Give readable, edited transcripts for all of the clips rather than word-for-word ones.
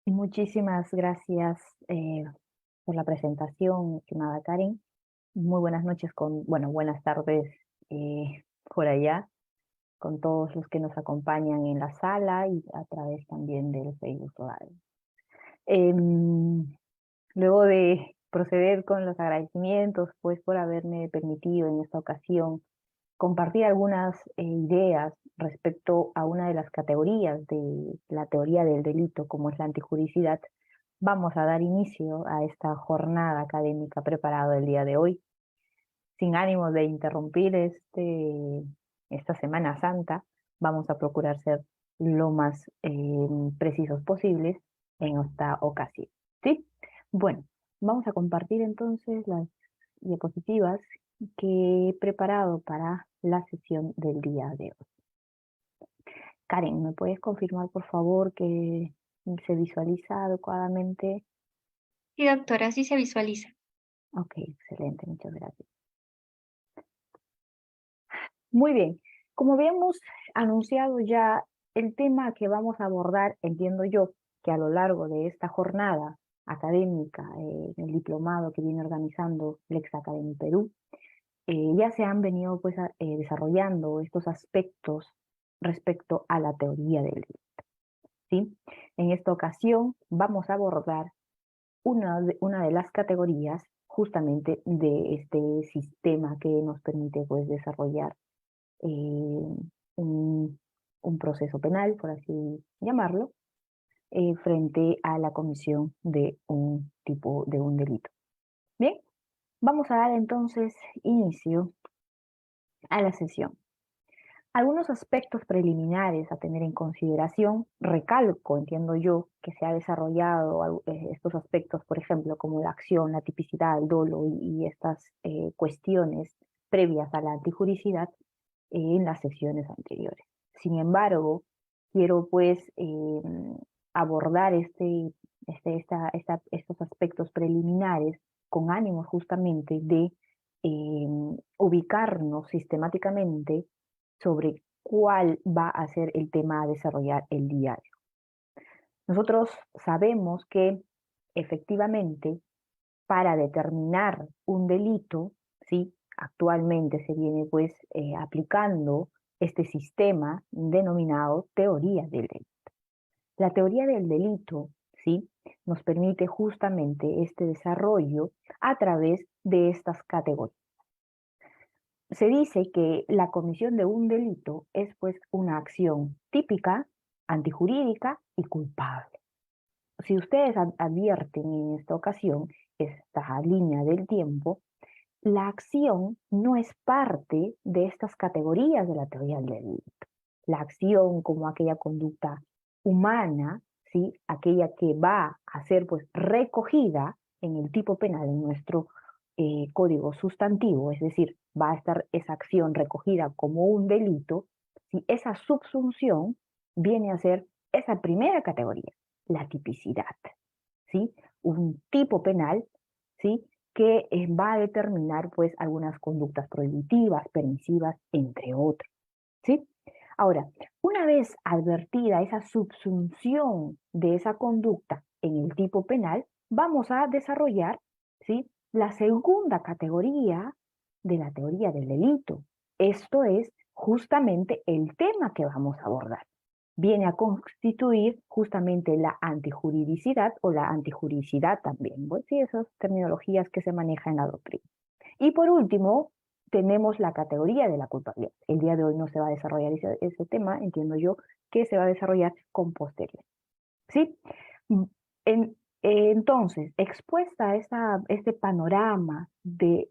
Muchísimas gracias por la presentación, estimada Karen. Muy buenas noches buenas tardes por allá, con todos los que nos acompañan en la sala y a través también del Facebook Live. Luego de proceder con los agradecimientos, pues por haberme permitido en esta ocasión compartir algunas ideas respecto a una de las categorías de la teoría del delito, como es la antijuricidad, vamos a dar inicio a esta jornada académica preparada el día de hoy. Sin ánimo de interrumpir esta Semana Santa, vamos a procurar ser lo más precisos posibles en esta ocasión. ¿Sí? Bueno, vamos a compartir entonces las diapositivas que he preparado para la sesión del día de hoy. Karen, ¿me puedes confirmar, por favor, que se visualiza adecuadamente? Sí, doctora, así se visualiza. Ok, excelente, muchas gracias. Muy bien, como habíamos anunciado ya, el tema que vamos a abordar, entiendo yo, que a lo largo de esta jornada académica, el diplomado que viene organizando Lex Academy Perú, ya se han venido pues desarrollando estos aspectos respecto a la teoría del delito, ¿sí? En esta ocasión vamos a abordar una de las categorías justamente de este sistema que nos permite pues desarrollar un, un proceso penal, por así llamarlo, frente a la comisión de un delito. Bien, vamos a dar entonces inicio a la sesión. Algunos aspectos preliminares a tener en consideración, recalco, entiendo yo, que se ha desarrollado estos aspectos, por ejemplo, como la acción, la tipicidad, el dolo y estas cuestiones previas a la antijuricidad en las sesiones anteriores. Sin embargo, quiero pues abordar estos aspectos preliminares con ánimo justamente de ubicarnos sistemáticamente sobre cuál va a ser el tema a desarrollar el diario. Nosotros sabemos que efectivamente para determinar un delito, ¿sí? Actualmente se viene pues aplicando este sistema denominado teoría del delito. La teoría del delito, ¿sí? Nos permite justamente este desarrollo a través de estas categorías. Se dice que la comisión de un delito es pues una acción típica, antijurídica y culpable. Si ustedes advierten en esta ocasión, esta línea del tiempo, la acción no es parte de estas categorías de la teoría del delito. La acción como aquella conducta humana, ¿sí? Aquella que va a ser pues recogida en el tipo penal, en nuestro código sustantivo, es decir, va a estar esa acción recogida como un delito, si esa subsunción viene a ser esa primera categoría, la tipicidad, ¿sí? Un tipo penal, ¿sí? Que va a determinar pues algunas conductas prohibitivas, permisivas, entre otros, ¿sí? Ahora, una vez advertida esa subsunción de esa conducta en el tipo penal, vamos a desarrollar, ¿sí? La segunda categoría de la teoría del delito. Esto es justamente el tema que vamos a abordar. Viene a constituir justamente la antijuridicidad o la antijuricidad también. Bueno, sí, esas terminologías que se manejan en la doctrina. Y por último, tenemos la categoría de la culpabilidad. El día de hoy no se va a desarrollar ese tema, entiendo yo, que se va a desarrollar con posterior. ¿Sí? Mm, entonces, expuesta a este panorama del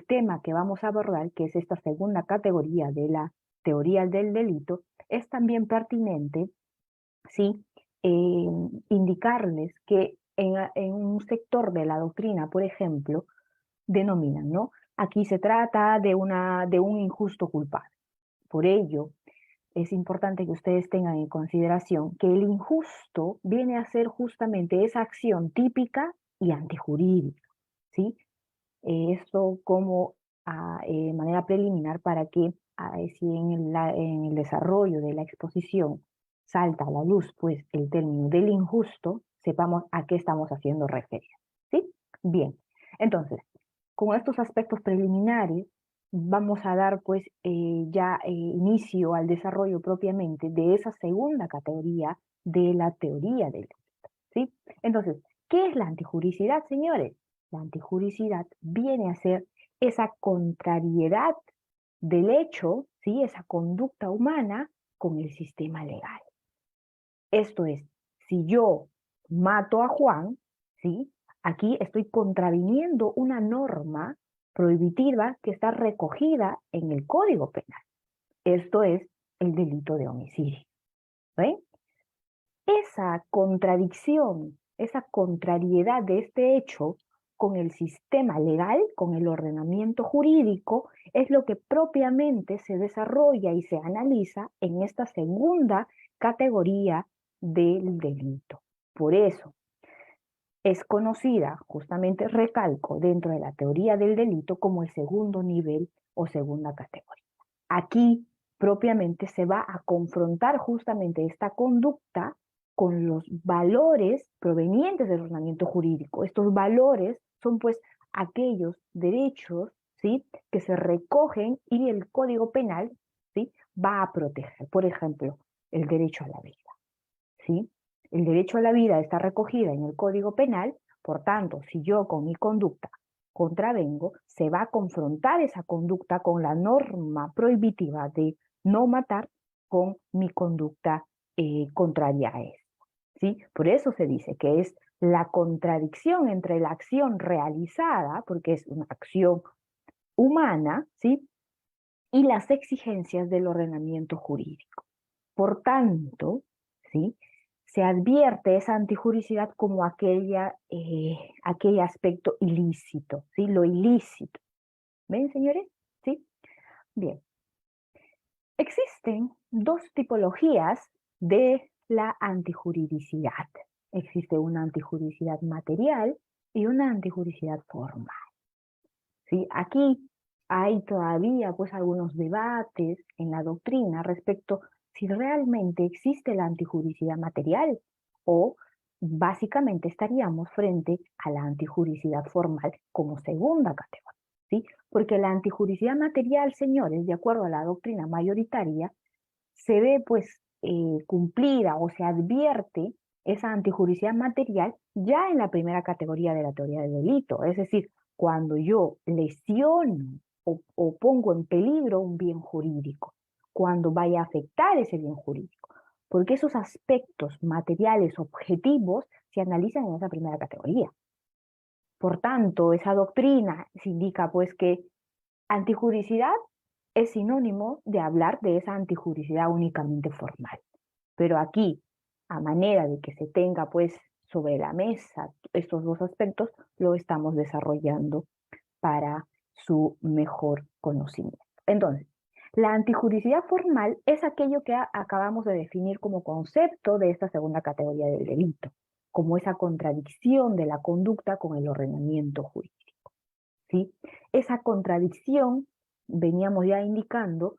tema que vamos a abordar, que es esta segunda categoría de la teoría del delito, es también pertinente, ¿sí? Indicarles que en un sector de la doctrina, por ejemplo, denominan, ¿no? Aquí se trata de un injusto culpable. Por ello, es importante que ustedes tengan en consideración que el injusto viene a ser justamente esa acción típica y antijurídica, ¿sí? Esto como manera preliminar para que si en el desarrollo de la exposición salta a la luz pues el término del injusto, sepamos a qué estamos haciendo referencia. ¿Sí? Bien, entonces, con estos aspectos preliminares, vamos a dar pues inicio al desarrollo propiamente de esa segunda categoría de la teoría del delito, ¿sí? Entonces, ¿qué es la antijuricidad, señores? La antijuricidad viene a ser esa contrariedad del hecho, ¿sí? Esa conducta humana con el sistema legal. Esto es, si yo mato a Juan, ¿sí? Aquí estoy contraviniendo una norma prohibitiva que está recogida en el Código Penal. Esto es el delito de homicidio. ¿Ven? Esa contradicción, esa contrariedad de este hecho con el sistema legal, con el ordenamiento jurídico, es lo que propiamente se desarrolla y se analiza en esta segunda categoría del delito. Por eso es conocida, justamente recalco, dentro de la teoría del delito como el segundo nivel o segunda categoría. Aquí propiamente se va a confrontar justamente esta conducta con los valores provenientes del ordenamiento jurídico. Estos valores son pues aquellos derechos, ¿sí?, que se recogen y el Código Penal, ¿sí?, va a proteger. Por ejemplo, el derecho a la vida, ¿sí? El derecho a la vida está recogida en el Código Penal, por tanto, si yo con mi conducta contravengo, se va a confrontar esa conducta con la norma prohibitiva de no matar con mi conducta contraria a esto, ¿sí? Por eso se dice que es la contradicción entre la acción realizada, porque es una acción humana, ¿sí?, y las exigencias del ordenamiento jurídico. Por tanto, ¿sí?, se advierte esa antijuricidad como aquel aspecto ilícito, ¿sí?, lo ilícito. ¿Ven, señores? ¿Sí? Bien. Existen dos tipologías de la antijuridicidad. Existe una antijuridicidad material y una antijuridicidad formal. ¿Sí? Aquí hay todavía pues algunos debates en la doctrina respecto si realmente existe la antijuridicidad material o básicamente estaríamos frente a la antijuridicidad formal como segunda categoría, ¿sí? Porque la antijuridicidad material, señores, de acuerdo a la doctrina mayoritaria, se ve pues cumplida o se advierte esa antijuridicidad material ya en la primera categoría de la teoría del delito, es decir, cuando yo lesiono o pongo en peligro un bien jurídico, cuando vaya a afectar ese bien jurídico, porque esos aspectos materiales objetivos se analizan en esa primera categoría. Por tanto, esa doctrina se indica pues que antijuridicidad es sinónimo de hablar de esa antijuridicidad únicamente formal. Pero aquí, a manera de que se tenga pues sobre la mesa estos dos aspectos, lo estamos desarrollando para su mejor conocimiento. Entonces, la antijuridicidad formal es aquello que acabamos de definir como concepto de esta segunda categoría del delito, como esa contradicción de la conducta con el ordenamiento jurídico, ¿sí? Esa contradicción, veníamos ya indicando,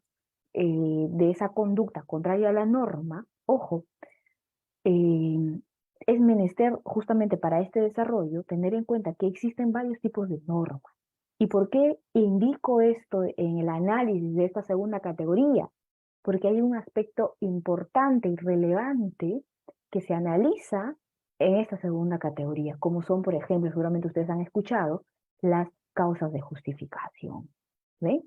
de esa conducta contraria a la norma, ojo, es menester justamente para este desarrollo tener en cuenta que existen varios tipos de normas. ¿Y por qué indico esto en el análisis de esta segunda categoría? Porque hay un aspecto importante y relevante que se analiza en esta segunda categoría, como son, por ejemplo, seguramente ustedes han escuchado, las causas de justificación. ¿Ven?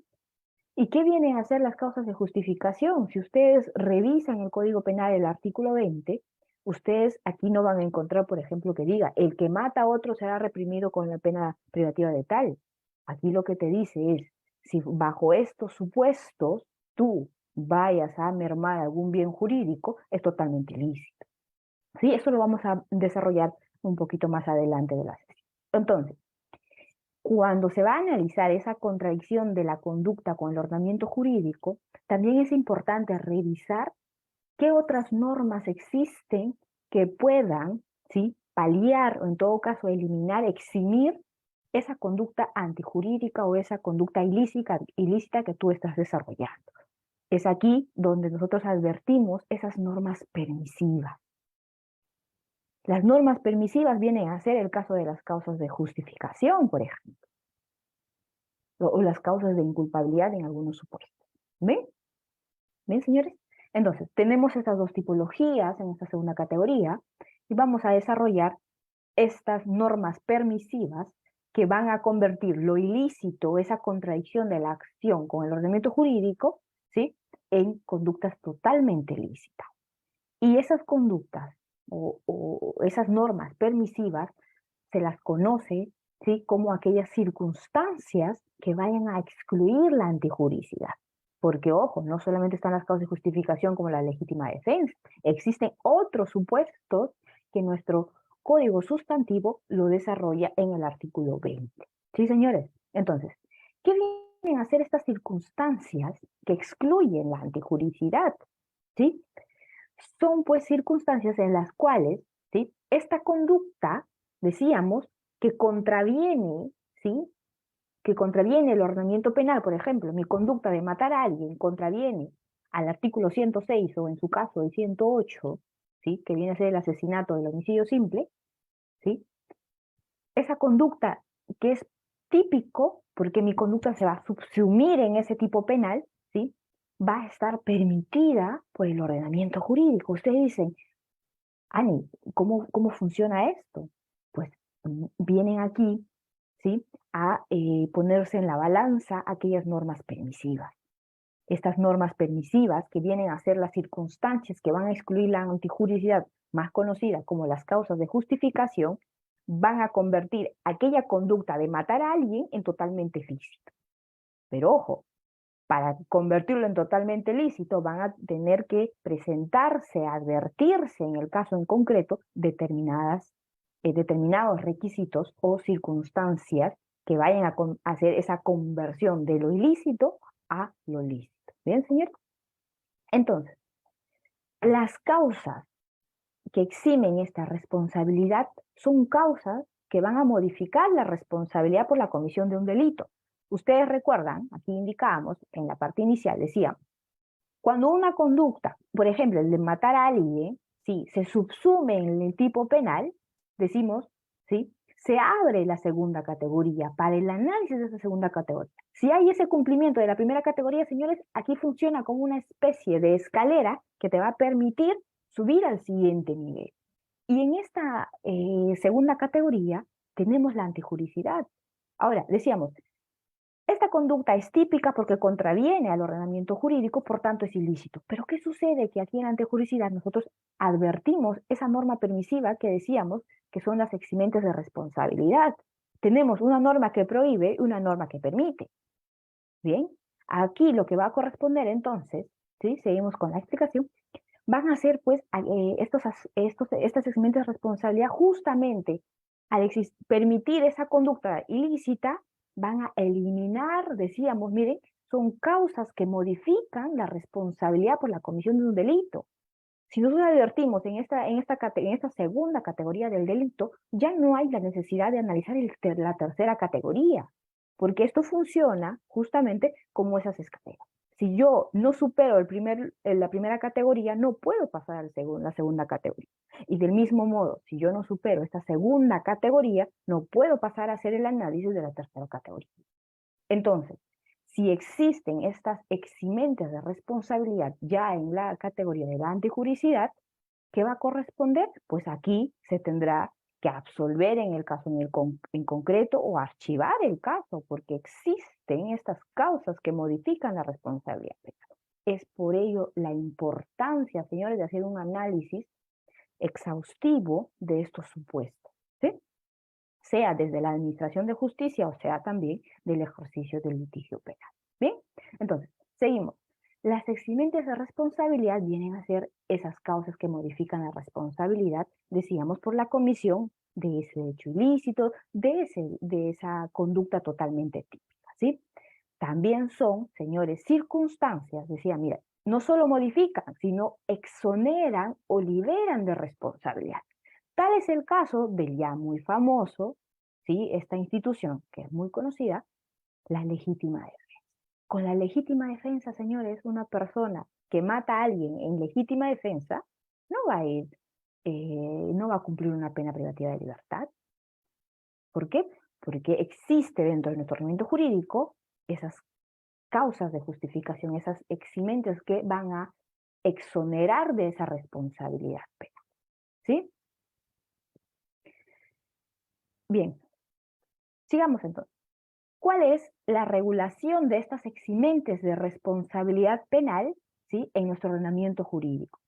¿Y qué vienen a ser las causas de justificación? Si ustedes revisan el Código Penal, el artículo 20, ustedes aquí no van a encontrar, por ejemplo, que diga, el que mata a otro será reprimido con la pena privativa de tal. Aquí lo que te dice es, si bajo estos supuestos tú vayas a mermar algún bien jurídico, es totalmente ilícito. ¿Sí? Eso lo vamos a desarrollar un poquito más adelante de la sesión. Entonces, cuando se va a analizar esa contradicción de la conducta con el ordenamiento jurídico, también es importante revisar qué otras normas existen que puedan, ¿sí?, paliar o en todo caso eliminar, eximir esa conducta antijurídica o esa conducta ilícita que tú estás desarrollando. Es aquí donde nosotros advertimos esas normas permisivas. Las normas permisivas vienen a ser el caso de las causas de justificación, por ejemplo, o las causas de inculpabilidad en algunos supuestos. ¿Ven? ¿Ven, señores? Entonces, tenemos estas dos tipologías en esta segunda categoría y vamos a desarrollar estas normas permisivas que van a convertir lo ilícito, esa contradicción de la acción con el ordenamiento jurídico, ¿sí?, en conductas totalmente lícitas. Y esas conductas o esas normas permisivas se las conoce, ¿sí?, como aquellas circunstancias que vayan a excluir la antijuricidad. Porque, ojo, no solamente están las causas de justificación como la legítima defensa, existen otros supuestos que nuestro Código Sustantivo lo desarrolla en el artículo 20. ¿Sí, señores? Entonces, ¿qué vienen a ser estas circunstancias que excluyen la antijuricidad? ¿Sí? Son pues circunstancias en las cuales, ¿sí?, esta conducta, decíamos, que contraviene, ¿sí?, que contraviene el ordenamiento penal, por ejemplo, mi conducta de matar a alguien contraviene al artículo 106 o en su caso el 108, ¿sí?, que viene a ser el asesinato del homicidio simple, ¿sí? Esa conducta que es típico, porque mi conducta se va a subsumir en ese tipo penal, ¿sí?, va a estar permitida por el ordenamiento jurídico. Ustedes dicen, Ani, ¿cómo funciona esto? Pues vienen aquí, ¿sí?, a ponerse en la balanza aquellas normas permisivas. Estas normas permisivas que vienen a ser las circunstancias que van a excluir la antijuricidad, más conocida como las causas de justificación, van a convertir aquella conducta de matar a alguien en totalmente lícita. Pero ojo, para convertirlo en totalmente lícito van a tener que presentarse, advertirse en el caso en concreto determinados requisitos o circunstancias que vayan a hacer esa conversión de lo ilícito a lo lícito. ¿Bien, señor? Entonces, las causas que eximen esta responsabilidad son causas que van a modificar la responsabilidad por la comisión de un delito. Ustedes recuerdan, aquí indicábamos, en la parte inicial decíamos, cuando una conducta, por ejemplo, el de matar a alguien, ¿sí?, se subsume en el tipo penal, decimos, ¿sí?, se abre la segunda categoría para el análisis de esa segunda categoría. Si hay ese cumplimiento de la primera categoría, señores, aquí funciona como una especie de escalera que te va a permitir subir al siguiente nivel. Y en esta segunda categoría tenemos la antijuricidad. Ahora, decíamos, esta conducta es típica porque contraviene al ordenamiento jurídico, por tanto es ilícito. Pero ¿qué sucede? Que aquí en la antijuricidad nosotros advertimos esa norma permisiva que decíamos que son las eximentes de responsabilidad. Tenemos una norma que prohíbe y una norma que permite. Bien, aquí lo que va a corresponder entonces, ¿sí?, seguimos con la explicación, van a ser pues estas eximentes de responsabilidad justamente al permitir esa conducta ilícita, van a eliminar, decíamos, miren, son causas que modifican la responsabilidad por la comisión de un delito. Si nosotros advertimos en esta segunda categoría del delito, ya no hay la necesidad de analizar la tercera categoría, porque esto funciona justamente como esas escaleras. Si yo no supero la primera categoría, no puedo pasar a la segunda categoría. Y del mismo modo, si yo no supero esta segunda categoría, no puedo pasar a hacer el análisis de la tercera categoría. Entonces, si existen estas eximentes de responsabilidad ya en la categoría de la antijuricidad, ¿qué va a corresponder? Pues aquí se tendrá que absolver en el caso en concreto o archivar el caso, porque existen estas causas que modifican la responsabilidad penal. Es por ello la importancia, señores, de hacer un análisis exhaustivo de estos supuestos, ¿sí?, sea desde la administración de justicia o sea también del ejercicio del litigio penal. ¿Bien? Entonces, seguimos. Las eximentes de responsabilidad vienen a ser esas causas que modifican la responsabilidad, decíamos, por la comisión de ese hecho ilícito, de esa conducta totalmente típica, ¿sí? También son, señores, circunstancias, decía, mira, no solo modifican, sino exoneran o liberan de responsabilidad. Tal es el caso del ya muy famoso, ¿sí?, esta institución que es muy conocida, la legítima defensa. Con la legítima defensa, señores, una persona que mata a alguien en legítima defensa no va a ir, no va a cumplir una pena privativa de libertad. ¿Por qué? Porque existe dentro de nuestro ordenamiento jurídico esas causas de justificación, esas eximentes que van a exonerar de esa responsabilidad penal. ¿Sí? Bien, sigamos entonces. ¿Cuál es la regulación de estas eximentes de responsabilidad penal, ¿sí?, en nuestro ordenamiento jurídico?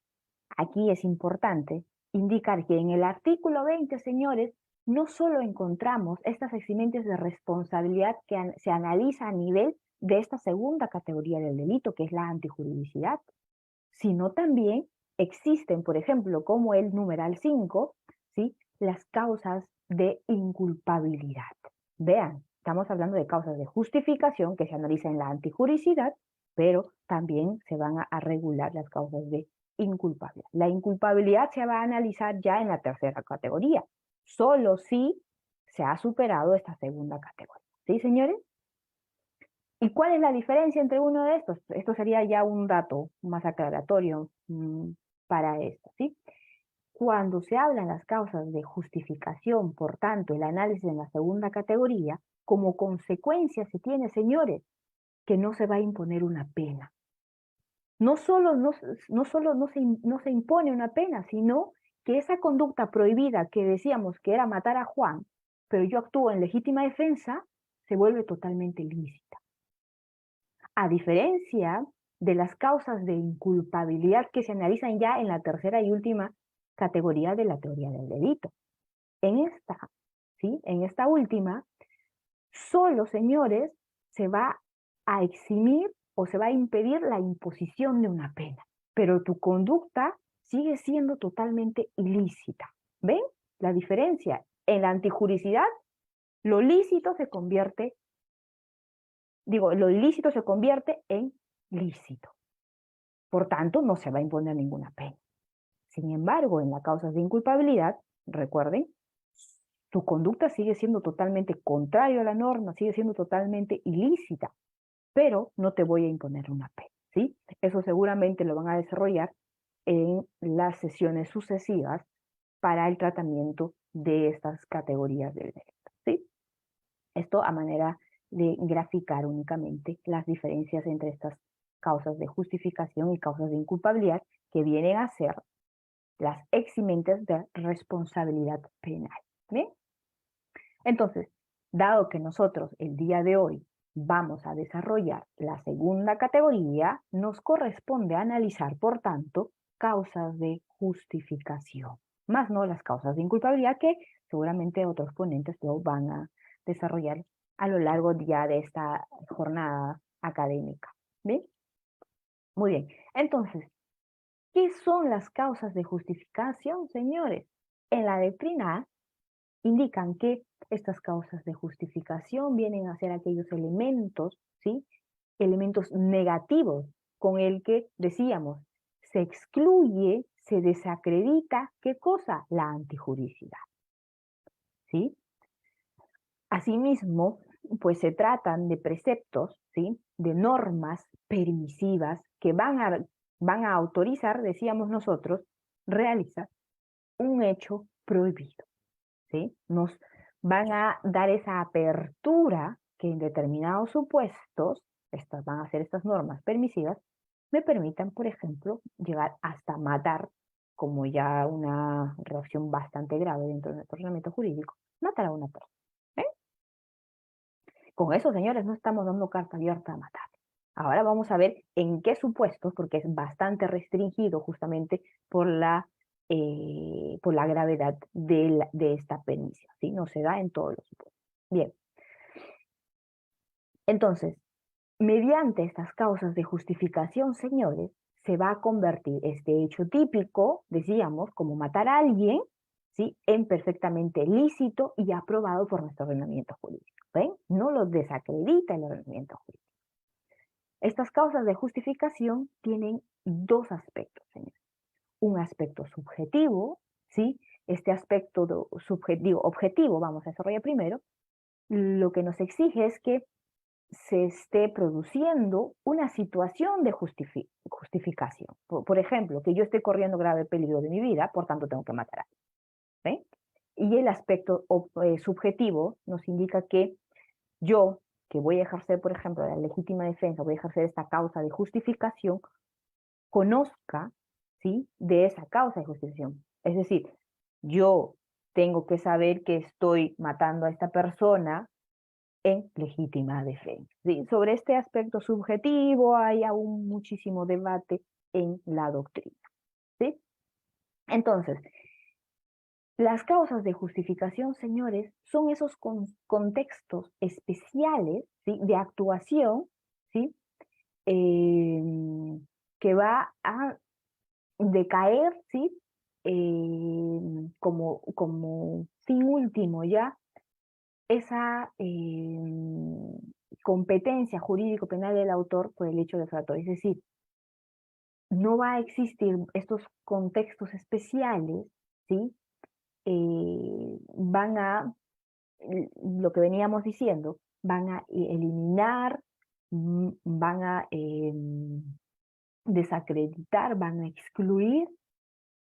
Aquí es importante indicar que en el artículo 20, señores, no solo encontramos estas eximentes de responsabilidad que se analiza a nivel de esta segunda categoría del delito, que es la antijuridicidad, sino también existen, por ejemplo, como el numeral 5, ¿sí?, las causas de inculpabilidad. Vean, estamos hablando de causas de justificación que se analizan en la antijuridicidad, pero también se van a regular las causas de inculpabilidad. La inculpabilidad se va a analizar ya en la tercera categoría, solo si se ha superado esta segunda categoría. ¿Sí, señores? ¿Y cuál es la diferencia entre uno de estos? Esto sería ya un dato más aclaratorio para esto, ¿sí? Cuando se hablan las causas de justificación, por tanto, el análisis en la segunda categoría, como consecuencia se tiene, señores, que no se va a imponer una pena. No solo no se impone una pena, sino que esa conducta prohibida que decíamos que era matar a Juan, pero yo actúo en legítima defensa, se vuelve totalmente lícita. A diferencia de las causas de inculpabilidad que se analizan ya en la tercera y última categoría de la teoría del delito. En esta, ¿sí?, en esta última, solo, señores, se va a eximir o se va a impedir la imposición de una pena, pero tu conducta sigue siendo totalmente ilícita. ¿Ven la diferencia? En la antijuricidad, lo lícito se convierte, lo ilícito se convierte en lícito. Por tanto, no se va a imponer ninguna pena. Sin embargo, en las causas de inculpabilidad, recuerden, tu conducta sigue siendo totalmente contraria a la norma, sigue siendo totalmente ilícita, pero no te voy a imponer una pena, ¿sí? Eso seguramente lo van a desarrollar en las sesiones sucesivas para el tratamiento de estas categorías del delito, ¿sí? Esto a manera de graficar únicamente las diferencias entre estas causas de justificación y causas de inculpabilidad que vienen a ser las eximentes de responsabilidad penal. ¿Bien? Entonces, dado que nosotros el día de hoy vamos a desarrollar la segunda categoría, nos corresponde analizar, por tanto, causas de justificación, más no las causas de inculpabilidad que seguramente otros ponentes lo van a desarrollar a lo largo ya de esta jornada académica. ¿Bien? Muy bien. Entonces, ¿qué son las causas de justificación, señores? En la letrina indican que estas causas de justificación vienen a ser aquellos elementos, ¿sí?, elementos negativos con el que decíamos se excluye, se desacredita, ¿qué cosa? La antijuridicidad, ¿sí? Asimismo, pues se tratan de preceptos, ¿sí?, de normas permisivas que van a autorizar, decíamos nosotros, realizar un hecho prohibido, ¿sí? Nos van a dar esa apertura que en determinados supuestos, estas van a ser estas normas permisivas, me permitan, por ejemplo, llegar hasta matar, como ya una reacción bastante grave dentro de nuestro ordenamiento jurídico, matar a una persona. ¿Eh? Con eso, señores, no estamos dando carta abierta a matar. Ahora vamos a ver en qué supuestos, porque es bastante restringido justamente por la gravedad de esta permisión, ¿sí? No se da en todos los supuestos. Bien. Entonces, mediante estas causas de justificación, señores, se va a convertir este hecho típico, decíamos, como matar a alguien, ¿sí?, en perfectamente lícito y aprobado por nuestro ordenamiento jurídico. ¿Ven? No lo desacredita el ordenamiento jurídico. Estas causas de justificación tienen dos aspectos, señores. Un aspecto subjetivo, ¿sí? Este aspecto subjetivo, objetivo, vamos a desarrollar primero, lo que nos exige es que se esté produciendo una situación de justificación. Por ejemplo, que yo esté corriendo grave peligro de mi vida, por tanto tengo que matar a alguien. Y el aspecto subjetivo nos indica que yo, que voy a ejercer, por ejemplo, la legítima defensa, voy a ejercer esta causa de justificación, conozca, ¿sí?, de esa causa de justificación. Es decir, yo tengo que saber que estoy matando a esta persona en legítima defensa. ¿Sí? Sobre este aspecto subjetivo hay aún muchísimo debate en la doctrina. ¿Sí? Entonces, las causas de justificación, señores, son esos contextos especiales, ¿sí?, de actuación, ¿sí?, que va a decaer, ¿sí?, como fin último ya esa competencia jurídico-penal del autor por el hecho defraudatorio. Es decir, no va a existir estos contextos especiales, ¿sí? Van a, lo que veníamos diciendo, van a eliminar, van a desacreditar, van a excluir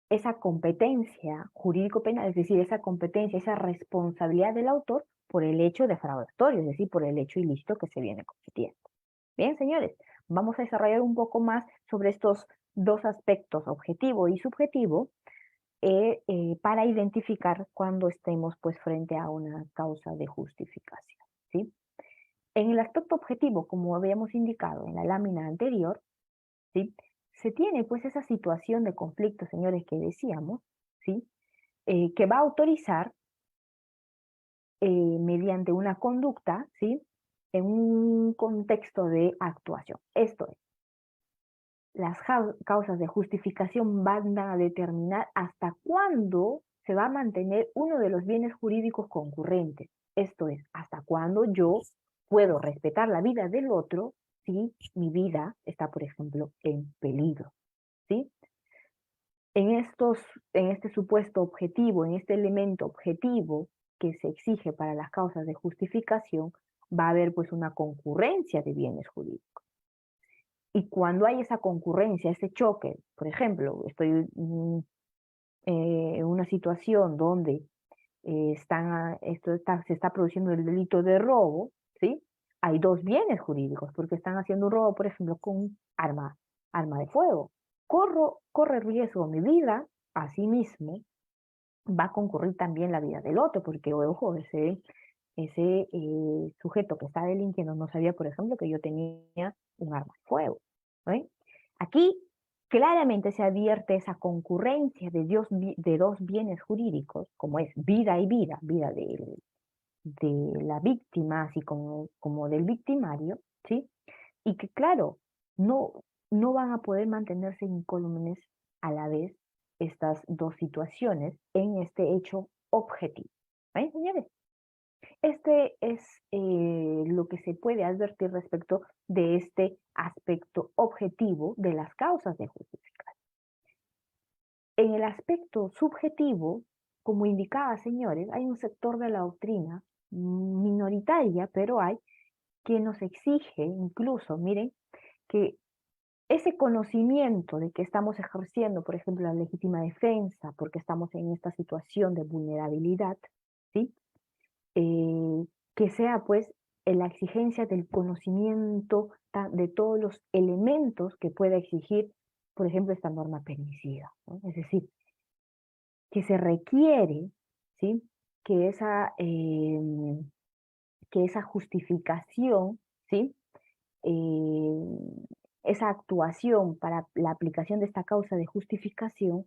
esa competencia jurídico-penal, es decir, esa competencia, esa responsabilidad del autor por el hecho defraudatorio, es decir, por el hecho ilícito que se viene cometiendo. Bien, señores, vamos a desarrollar un poco más sobre estos dos aspectos, objetivo y subjetivo, para identificar cuando estemos pues frente a una causa de justificación, ¿sí? En el aspecto objetivo, como habíamos indicado en la lámina anterior, ¿sí?, se tiene pues esa situación de conflicto, señores, que decíamos, ¿sí?, que va a autorizar mediante una conducta, ¿sí?, en un contexto de actuación. Esto es, las causas de justificación van a determinar hasta cuándo se va a mantener uno de los bienes jurídicos concurrentes. Esto es, hasta cuándo yo puedo respetar la vida del otro si mi vida está, por ejemplo, en peligro, ¿sí? En este supuesto objetivo, en este elemento objetivo que se exige para las causas de justificación, va a haber pues una concurrencia de bienes jurídicos. Y cuando hay esa concurrencia, ese choque, por ejemplo, estoy en una situación donde se está produciendo el delito de robo, ¿sí? Hay dos bienes jurídicos, porque están haciendo un robo, por ejemplo, con arma de fuego. Corre riesgo mi vida, asimismo, va a concurrir también la vida del otro, porque, ojo, ese sujeto que está delinquiendo no sabía, por ejemplo, que yo tenía un arma de fuego. ¿Sí? Aquí claramente se advierte esa concurrencia de dos bienes jurídicos, como es vida y vida, vida de la víctima, así como del victimario, ¿sí? Y que claro, no van a poder mantenerse incólumes a la vez estas dos situaciones en este hecho objetivo. ¿Ven, señores? Este es lo que se puede advertir respecto de este aspecto objetivo de las causas de justificación. En el aspecto subjetivo, como indicaba, señores, hay un sector de la doctrina minoritaria, pero hay que nos exige incluso, miren, que ese conocimiento de que estamos ejerciendo, por ejemplo, la legítima defensa, porque estamos en esta situación de vulnerabilidad, ¿sí? Que sea pues la exigencia del conocimiento de todos los elementos que pueda exigir, por ejemplo, esta norma permisiva, ¿no? Es decir, que se requiere, ¿sí?, que esa justificación, ¿sí?, esa actuación para la aplicación de esta causa de justificación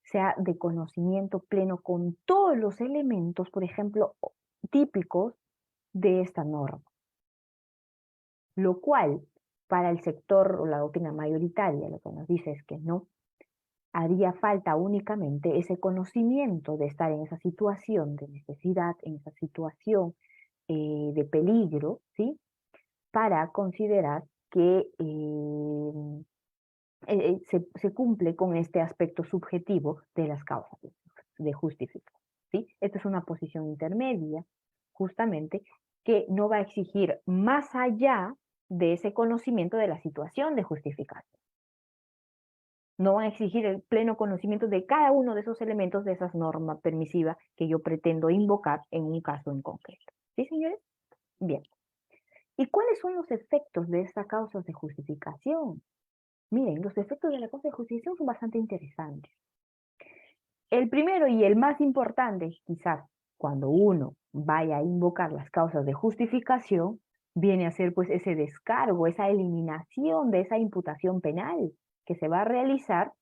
sea de conocimiento pleno con todos los elementos, por ejemplo, típicos de esta norma, lo cual para el sector o la doctrina mayoritaria lo que nos dice es que no, haría falta únicamente ese conocimiento de estar en esa situación de necesidad, en esa situación de peligro, ¿sí?, para considerar que se cumple con este aspecto subjetivo de las causas de justificación, ¿sí? Esta es una posición intermedia, justamente, que no va a exigir más allá de ese conocimiento de la situación de justificación. No van a exigir el pleno conocimiento de cada uno de esos elementos de esas normas permisivas que yo pretendo invocar en un caso en concreto. ¿Sí, señores? Bien. ¿Y cuáles son los efectos de estas causas de justificación? Miren, los efectos de la causa de justificación son bastante interesantes. El primero y el más importante, quizás, cuando uno vaya a invocar las causas de justificación, viene a ser pues ese descargo, esa eliminación de esa imputación penal que se va a realizar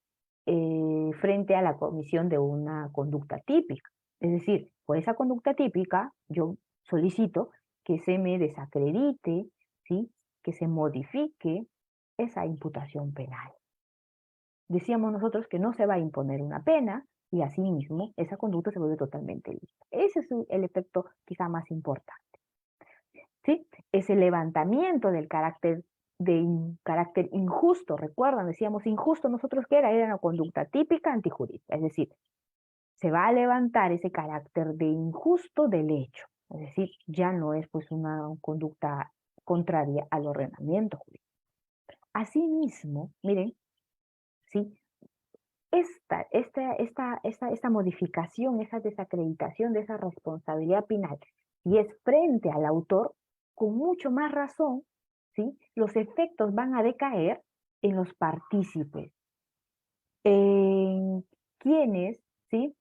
frente a la comisión de una conducta típica. Es decir, por esa conducta típica yo solicito que se me desacredite, ¿sí? Que se modifique esa imputación penal. Decíamos nosotros que no se va a imponer una pena y asimismo esa conducta se vuelve totalmente lista. Ese es el efecto quizá más importante. ¿Sí? Ese levantamiento del carácter carácter injusto, recuerdan, decíamos injusto, nosotros qué era una conducta típica antijurídica, es decir, se va a levantar ese carácter de injusto del hecho, es decir, ya no es pues una conducta contraria al ordenamiento jurídico. Asimismo, miren, ¿sí? Esta modificación, esa desacreditación de esa responsabilidad penal, y es frente al autor, con mucho más razón, ¿sí? Los efectos van a decaer en los partícipes, en quienes, ¿sí?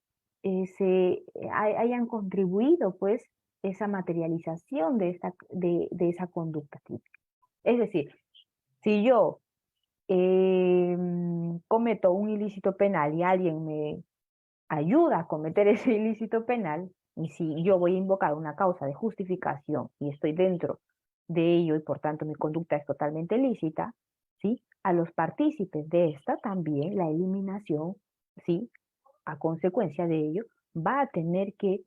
Hayan contribuido, pues, esa materialización de esa conducta típica. Es decir, si yo cometo un ilícito penal y alguien me ayuda a cometer ese ilícito penal, y si yo voy a invocar una causa de justificación y estoy dentro de ello y por tanto mi conducta es totalmente lícita, ¿sí? A los partícipes de esta también la eliminación, ¿sí? A consecuencia de ello, va a tener que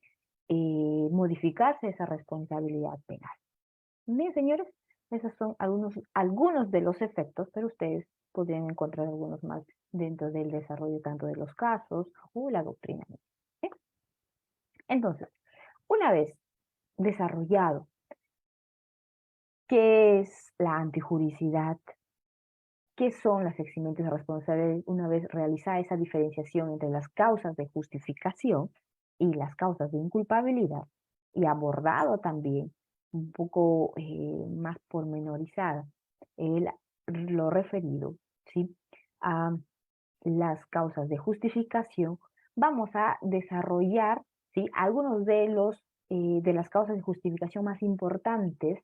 modificarse esa responsabilidad penal. Bien, señores, esos son algunos de los efectos, pero ustedes podrían encontrar algunos más dentro del desarrollo tanto de los casos o la doctrina. ¿Sí? Entonces, una vez desarrollado qué es la antijuricidad, qué son las eximientes responsabilidades, una vez realizada esa diferenciación entre las causas de justificación y las causas de inculpabilidad, y abordado también un poco más pormenorizada lo referido, ¿sí? A las causas de justificación, vamos a desarrollar, ¿sí? Algunos de las causas de justificación más importantes,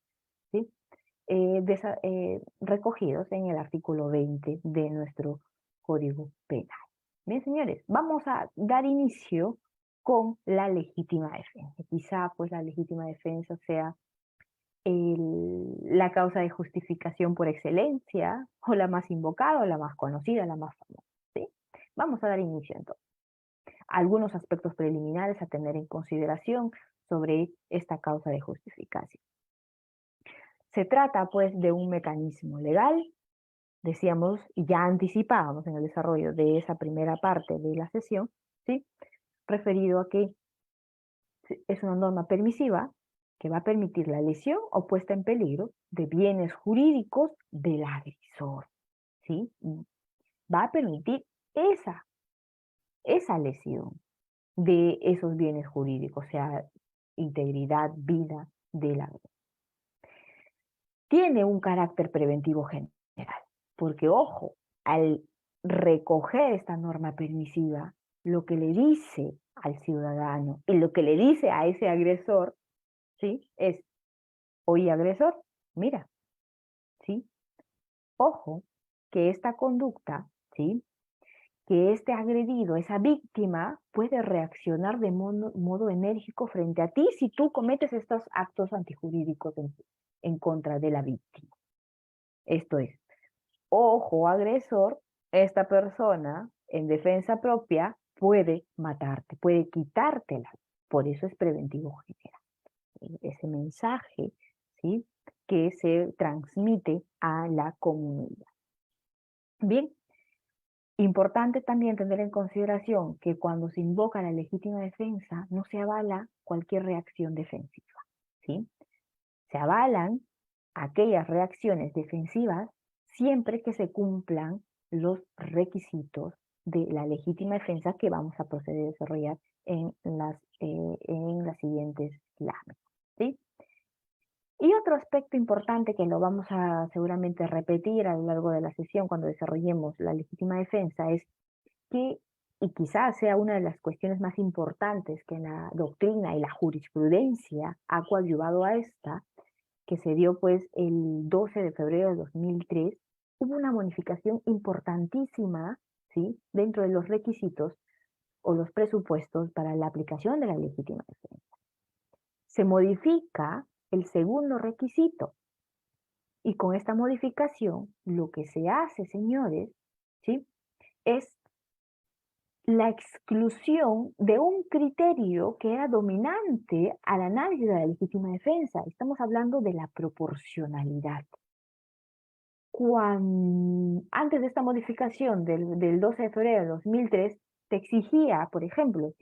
¿sí? Recogidos en el artículo 20 de nuestro Código Penal. Bien, señores, vamos a dar inicio con la legítima defensa. Quizá pues la legítima defensa sea la causa de justificación por excelencia, o la más invocada, o la más conocida, la más famosa. ¿Sí? Vamos a dar inicio entonces. Algunos aspectos preliminares a tener en consideración sobre esta causa de justificación. Se trata pues de un mecanismo legal, decíamos y ya anticipábamos en el desarrollo de esa primera parte de la sesión, ¿sí? Referido a que es una norma permisiva que va a permitir la lesión o puesta en peligro de bienes jurídicos del agresor, ¿sí? Va a permitir esa lesión de esos bienes jurídicos, o sea, integridad, vida del agresor. Tiene un carácter preventivo general, porque ojo, al recoger esta norma permisiva, lo que le dice al ciudadano y lo que le dice a ese agresor, ¿sí? Es, oye agresor, mira, ¿sí? Ojo, que esta conducta, ¿sí? Que este agredido, esa víctima, puede reaccionar de modo enérgico frente a ti si tú cometes estos actos antijurídicos en contra de la víctima. Esto es, ojo agresor, esta persona en defensa propia puede matarte, puede quitártela. Por eso es preventivo general. Ese mensaje, ¿sí? Que se transmite a la comunidad. Bien, importante también tener en consideración que cuando se invoca la legítima defensa no se avala cualquier reacción defensiva, ¿sí? Se avalan aquellas reacciones defensivas siempre que se cumplan los requisitos de la legítima defensa que vamos a proceder a desarrollar en las siguientes láminas, ¿sí? Y otro aspecto importante que lo vamos a seguramente repetir a lo largo de la sesión cuando desarrollemos la legítima defensa es que, y quizás sea una de las cuestiones más importantes que la doctrina y la jurisprudencia ha coadyuvado a esta, que se dio pues el 12 de febrero de 2003, hubo una modificación importantísima, ¿sí?, dentro de los requisitos o los presupuestos para la aplicación de la legítima defensa. Se modifica el segundo requisito y con esta modificación lo que se hace, señores, ¿sí?, es la exclusión de un criterio que era dominante al análisis de la legítima defensa. Estamos hablando de la proporcionalidad. Antes de esta modificación del 12 de febrero de 2003, te exigía, por ejemplo,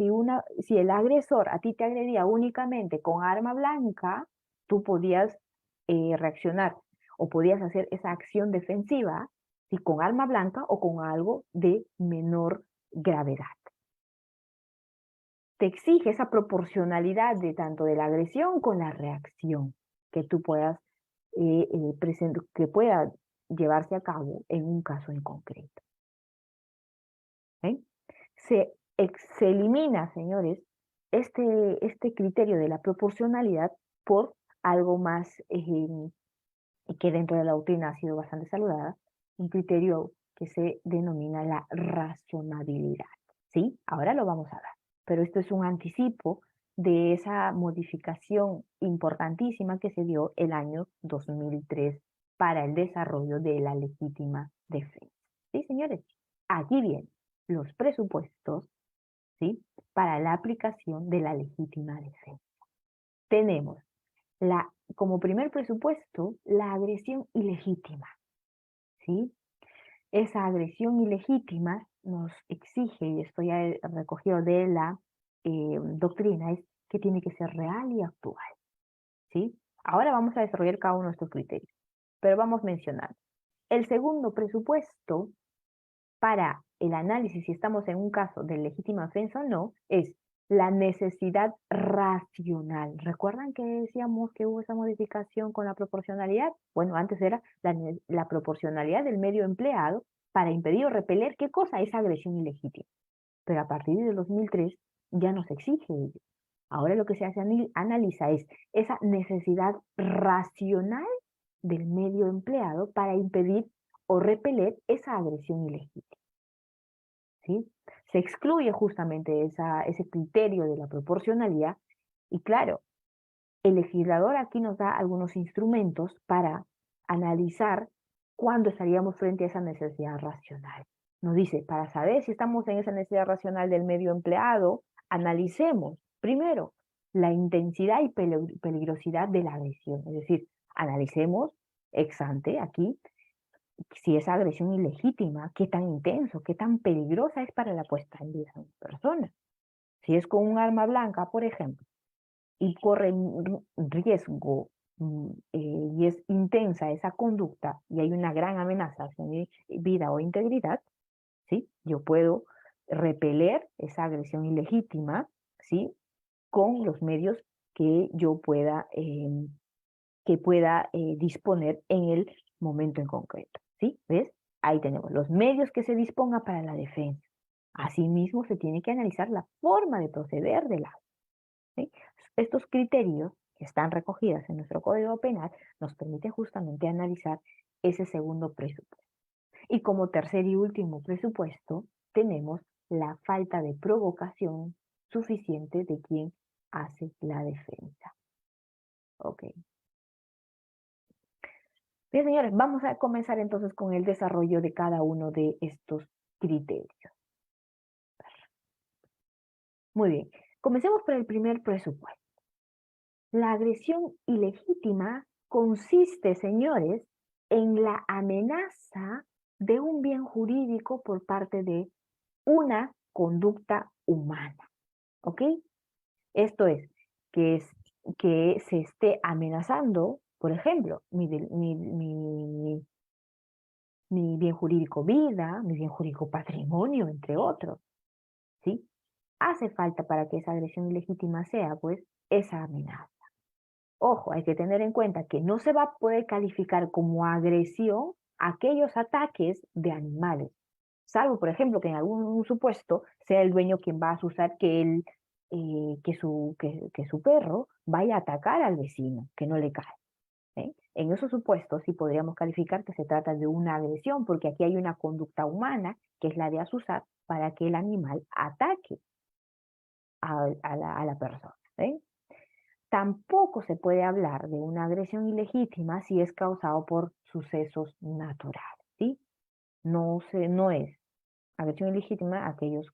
si el agresor a ti te agredía únicamente con arma blanca, tú podías reaccionar o podías hacer esa acción defensiva, si con arma blanca o con algo de menor gravedad. Te exige esa proporcionalidad de tanto de la agresión con la reacción que tú puedas que pueda llevarse a cabo en un caso en concreto. ¿Eh? Se elimina, señores, este criterio de la proporcionalidad por algo más que dentro de la doctrina ha sido bastante saludada, un criterio que se denomina la razonabilidad. ¿Sí? Ahora lo vamos a ver, pero esto es un anticipo de esa modificación importantísima que se dio el año 2003 para el desarrollo de la legítima defensa. ¿Sí, señores? Aquí vienen los presupuestos, ¿sí?, para la aplicación de la legítima defensa. Tenemos como primer presupuesto la agresión ilegítima, ¿sí? Esa agresión ilegítima nos exige, y esto ya he recogido de la doctrina, es que tiene que ser real y actual, ¿sí? Ahora vamos a desarrollar cada uno de estos criterios, pero vamos mencionando. El segundo presupuesto para el análisis si estamos en un caso de legítima defensa o no es la necesidad racional. ¿Recuerdan que decíamos que hubo esa modificación con la proporcionalidad? Bueno, antes era la proporcionalidad del medio empleado para impedir o repeler, ¿qué cosa? Esa agresión ilegítima. Pero a partir de 2003 ya no se exige ello. Ahora lo que se hace analiza es esa necesidad racional del medio empleado para impedir o repeler esa agresión ilegítima, ¿sí? Se excluye justamente ese criterio de la proporcionalidad y claro, el legislador aquí nos da algunos instrumentos para analizar cuándo estaríamos frente a esa necesidad racional. Nos dice, para saber si estamos en esa necesidad racional del medio empleado, analicemos primero la intensidad y peligrosidad de la agresión. Es decir, analicemos ex ante aquí si esa agresión ilegítima, qué tan intenso, qué tan peligrosa es para la puesta en vida de una persona. Si es con un arma blanca, por ejemplo, y corre riesgo y es intensa esa conducta y hay una gran amenaza hacia mi vida o integridad, ¿sí?, yo puedo repeler esa agresión ilegítima, ¿sí?, con los medios que yo pueda, disponer en el momento en concreto, ¿sí? ¿Ves? Ahí tenemos los medios que se disponga para la defensa. Asimismo, se tiene que analizar la forma de proceder de la, ¿sí? Estos criterios que están recogidos en nuestro Código Penal nos permiten justamente analizar ese segundo presupuesto. Y como tercer y último presupuesto, tenemos la falta de provocación suficiente de quien hace la defensa. Ok. Bien, señores, vamos a comenzar entonces con el desarrollo de cada uno de estos criterios. Muy bien, comencemos por el primer presupuesto. La agresión ilegítima consiste, señores, en la amenaza de un bien jurídico por parte de una conducta humana. ¿Ok? Esto es, que es que se esté amenazando, por ejemplo, mi bien jurídico vida, mi bien jurídico patrimonio, entre otros, ¿sí? Hace falta para que esa agresión ilegítima sea, pues, esa amenaza. Ojo, hay que tener en cuenta que no se va a poder calificar como agresión aquellos ataques de animales, salvo, por ejemplo, que en algún supuesto sea el dueño quien va a asusar que su perro vaya a atacar al vecino, que no le cae. ¿Eh? En esos supuestos sí podríamos calificar que se trata de una agresión, porque aquí hay una conducta humana, que es la de asusar, para que el animal ataque a la persona. ¿Eh? Tampoco se puede hablar de una agresión ilegítima si es causado por sucesos naturales, ¿sí? No es agresión ilegítima aquellos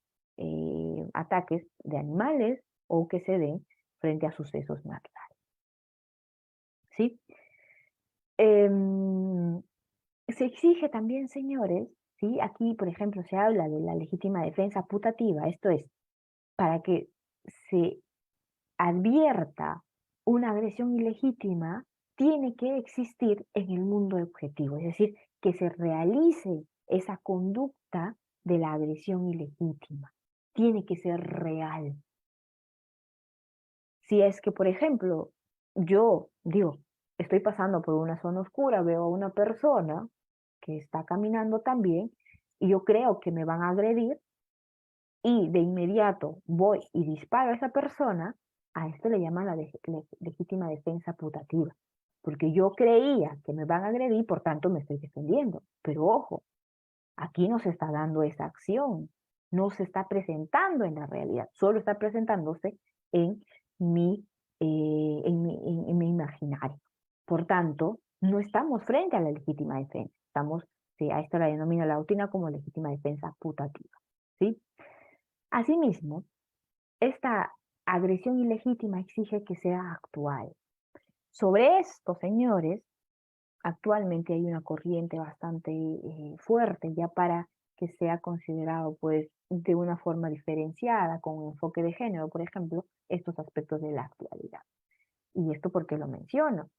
ataques de animales o que se den frente a sucesos naturales, ¿sí? Em, Se exige también, señores, ¿sí? Aquí, por ejemplo, se habla de la legítima defensa putativa, esto es, para que se advierta una agresión ilegítima, tiene que existir en el mundo objetivo, es decir, que se realice esa conducta de la agresión ilegítima. Tiene que ser real. Si es que, por ejemplo, yo digo, estoy pasando por una zona oscura, veo a una persona que está caminando también y yo creo que me van a agredir y de inmediato voy y disparo a esa persona, a esto le llaman la legítima defensa putativa, porque yo creía que me van a agredir, por tanto me estoy defendiendo. Pero ojo, aquí no se está dando esa acción, no se está presentando en la realidad, solo está presentándose en mi, en mi imaginario. Por tanto, no estamos frente a la legítima defensa, estamos, sí, a esto la denomina la doctrina como legítima defensa putativa, ¿sí? Asimismo, esta agresión ilegítima exige que sea actual. Sobre esto, señores, actualmente hay una corriente bastante fuerte ya para que sea considerado pues de una forma diferenciada, con un enfoque de género, por ejemplo, estos aspectos de la actualidad. ¿Y esto por qué lo menciono?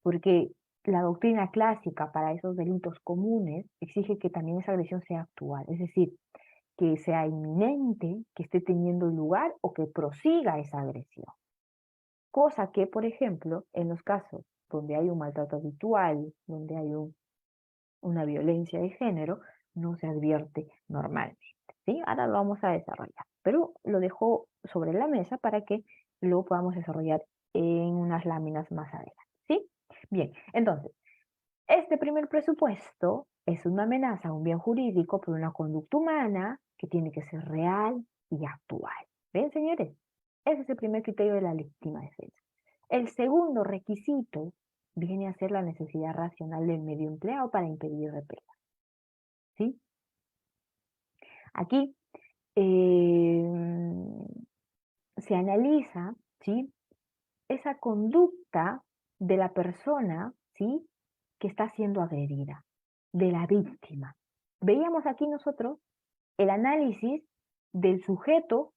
Porque la doctrina clásica para esos delitos comunes exige que también esa agresión sea actual, es decir, que sea inminente, que esté teniendo lugar o que prosiga esa agresión. Cosa que, por ejemplo, en los casos donde hay un maltrato habitual, donde hay una violencia de género, no se advierte normalmente, ¿sí? Ahora lo vamos a desarrollar, pero lo dejo sobre la mesa para que lo podamos desarrollar en unas láminas más adelante, ¿sí? Bien, entonces, este primer presupuesto es una amenaza a un bien jurídico por una conducta humana que tiene que ser real y actual. ¿Ven, señores? Ese es el primer criterio de la legítima defensa. El segundo requisito viene a ser la necesidad racional del medio empleado para impedir represalias. ¿Sí? Aquí se analiza, ¿sí?, esa conducta de la persona, ¿sí?, que está siendo agredida, de la víctima. Veíamos aquí nosotros el análisis del sujeto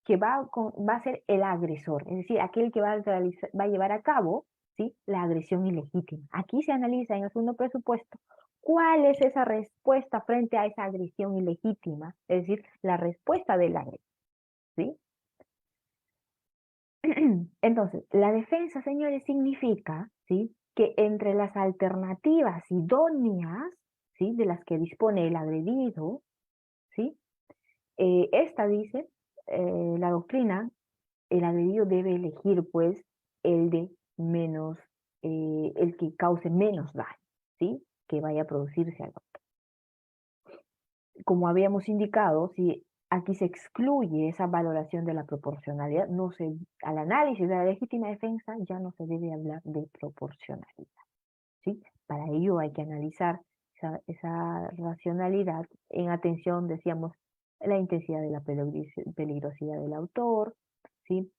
que va a ser el agresor, es decir, aquel que va a llevar a cabo, ¿sí?, la agresión ilegítima. Aquí se analiza en el segundo presupuesto cuál es esa respuesta frente a esa agresión ilegítima, es decir, la respuesta del agresor, ¿sí? Entonces, la defensa, señores, significa, ¿sí?, que entre las alternativas idóneas, ¿sí?, de las que dispone el agredido, ¿sí?, esta dice, la doctrina, el agredido debe elegir, pues, el de menos, el que cause menos daño, ¿sí?, que vaya a producirse al otro. Como habíamos indicado, si aquí se excluye esa valoración de la proporcionalidad, al análisis de la legítima defensa ya no se debe hablar de proporcionalidad, ¿sí? Para ello hay que analizar esa racionalidad en atención, decíamos, la intensidad de la peligrosidad del autor, ¿sí?,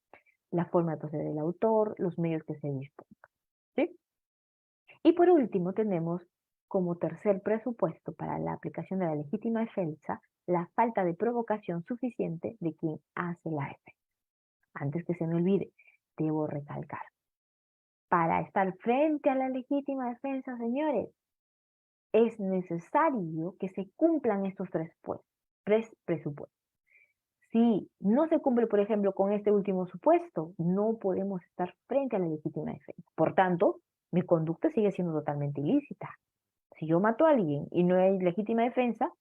la forma de proceder del autor, los medios que se dispongan, ¿sí? Y por último tenemos como tercer presupuesto para la aplicación de la legítima defensa la falta de provocación suficiente de quien hace la defensa. Antes que se me olvide, debo recalcar. Para estar frente a la legítima defensa, señores, es necesario que se cumplan estos tres presupuestos. Si no se cumple, por ejemplo, con este último supuesto, no podemos estar frente a la legítima defensa. Por tanto, mi conducta sigue siendo totalmente ilícita. Si yo mato a alguien y no hay legítima defensa,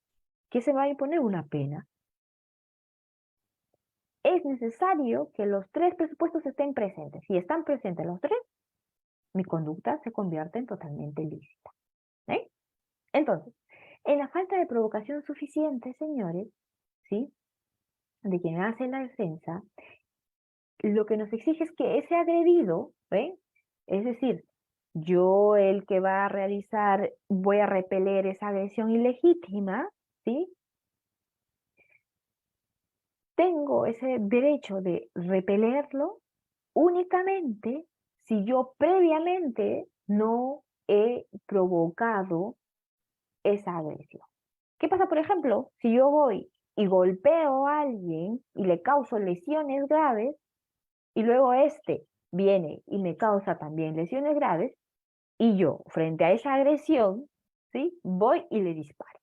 ¿qué se va a imponer? Una pena. Es necesario que los tres presupuestos estén presentes. Si están presentes los tres, mi conducta se convierte en totalmente ilícita. ¿Eh? Entonces, en la falta de provocación suficiente, señores, ¿sí?, de quien hace la defensa, lo que nos exige es que ese agredido, ¿ven? Es decir, yo el que va a realizar, voy a repeler esa agresión ilegítima, ¿sí? Tengo ese derecho de repelerlo únicamente si yo previamente no he provocado esa agresión. ¿Qué pasa, por ejemplo, si yo voy y golpeo a alguien y le causo lesiones graves y luego este viene y me causa también lesiones graves y yo, frente a esa agresión, ¿sí?, voy y le disparo?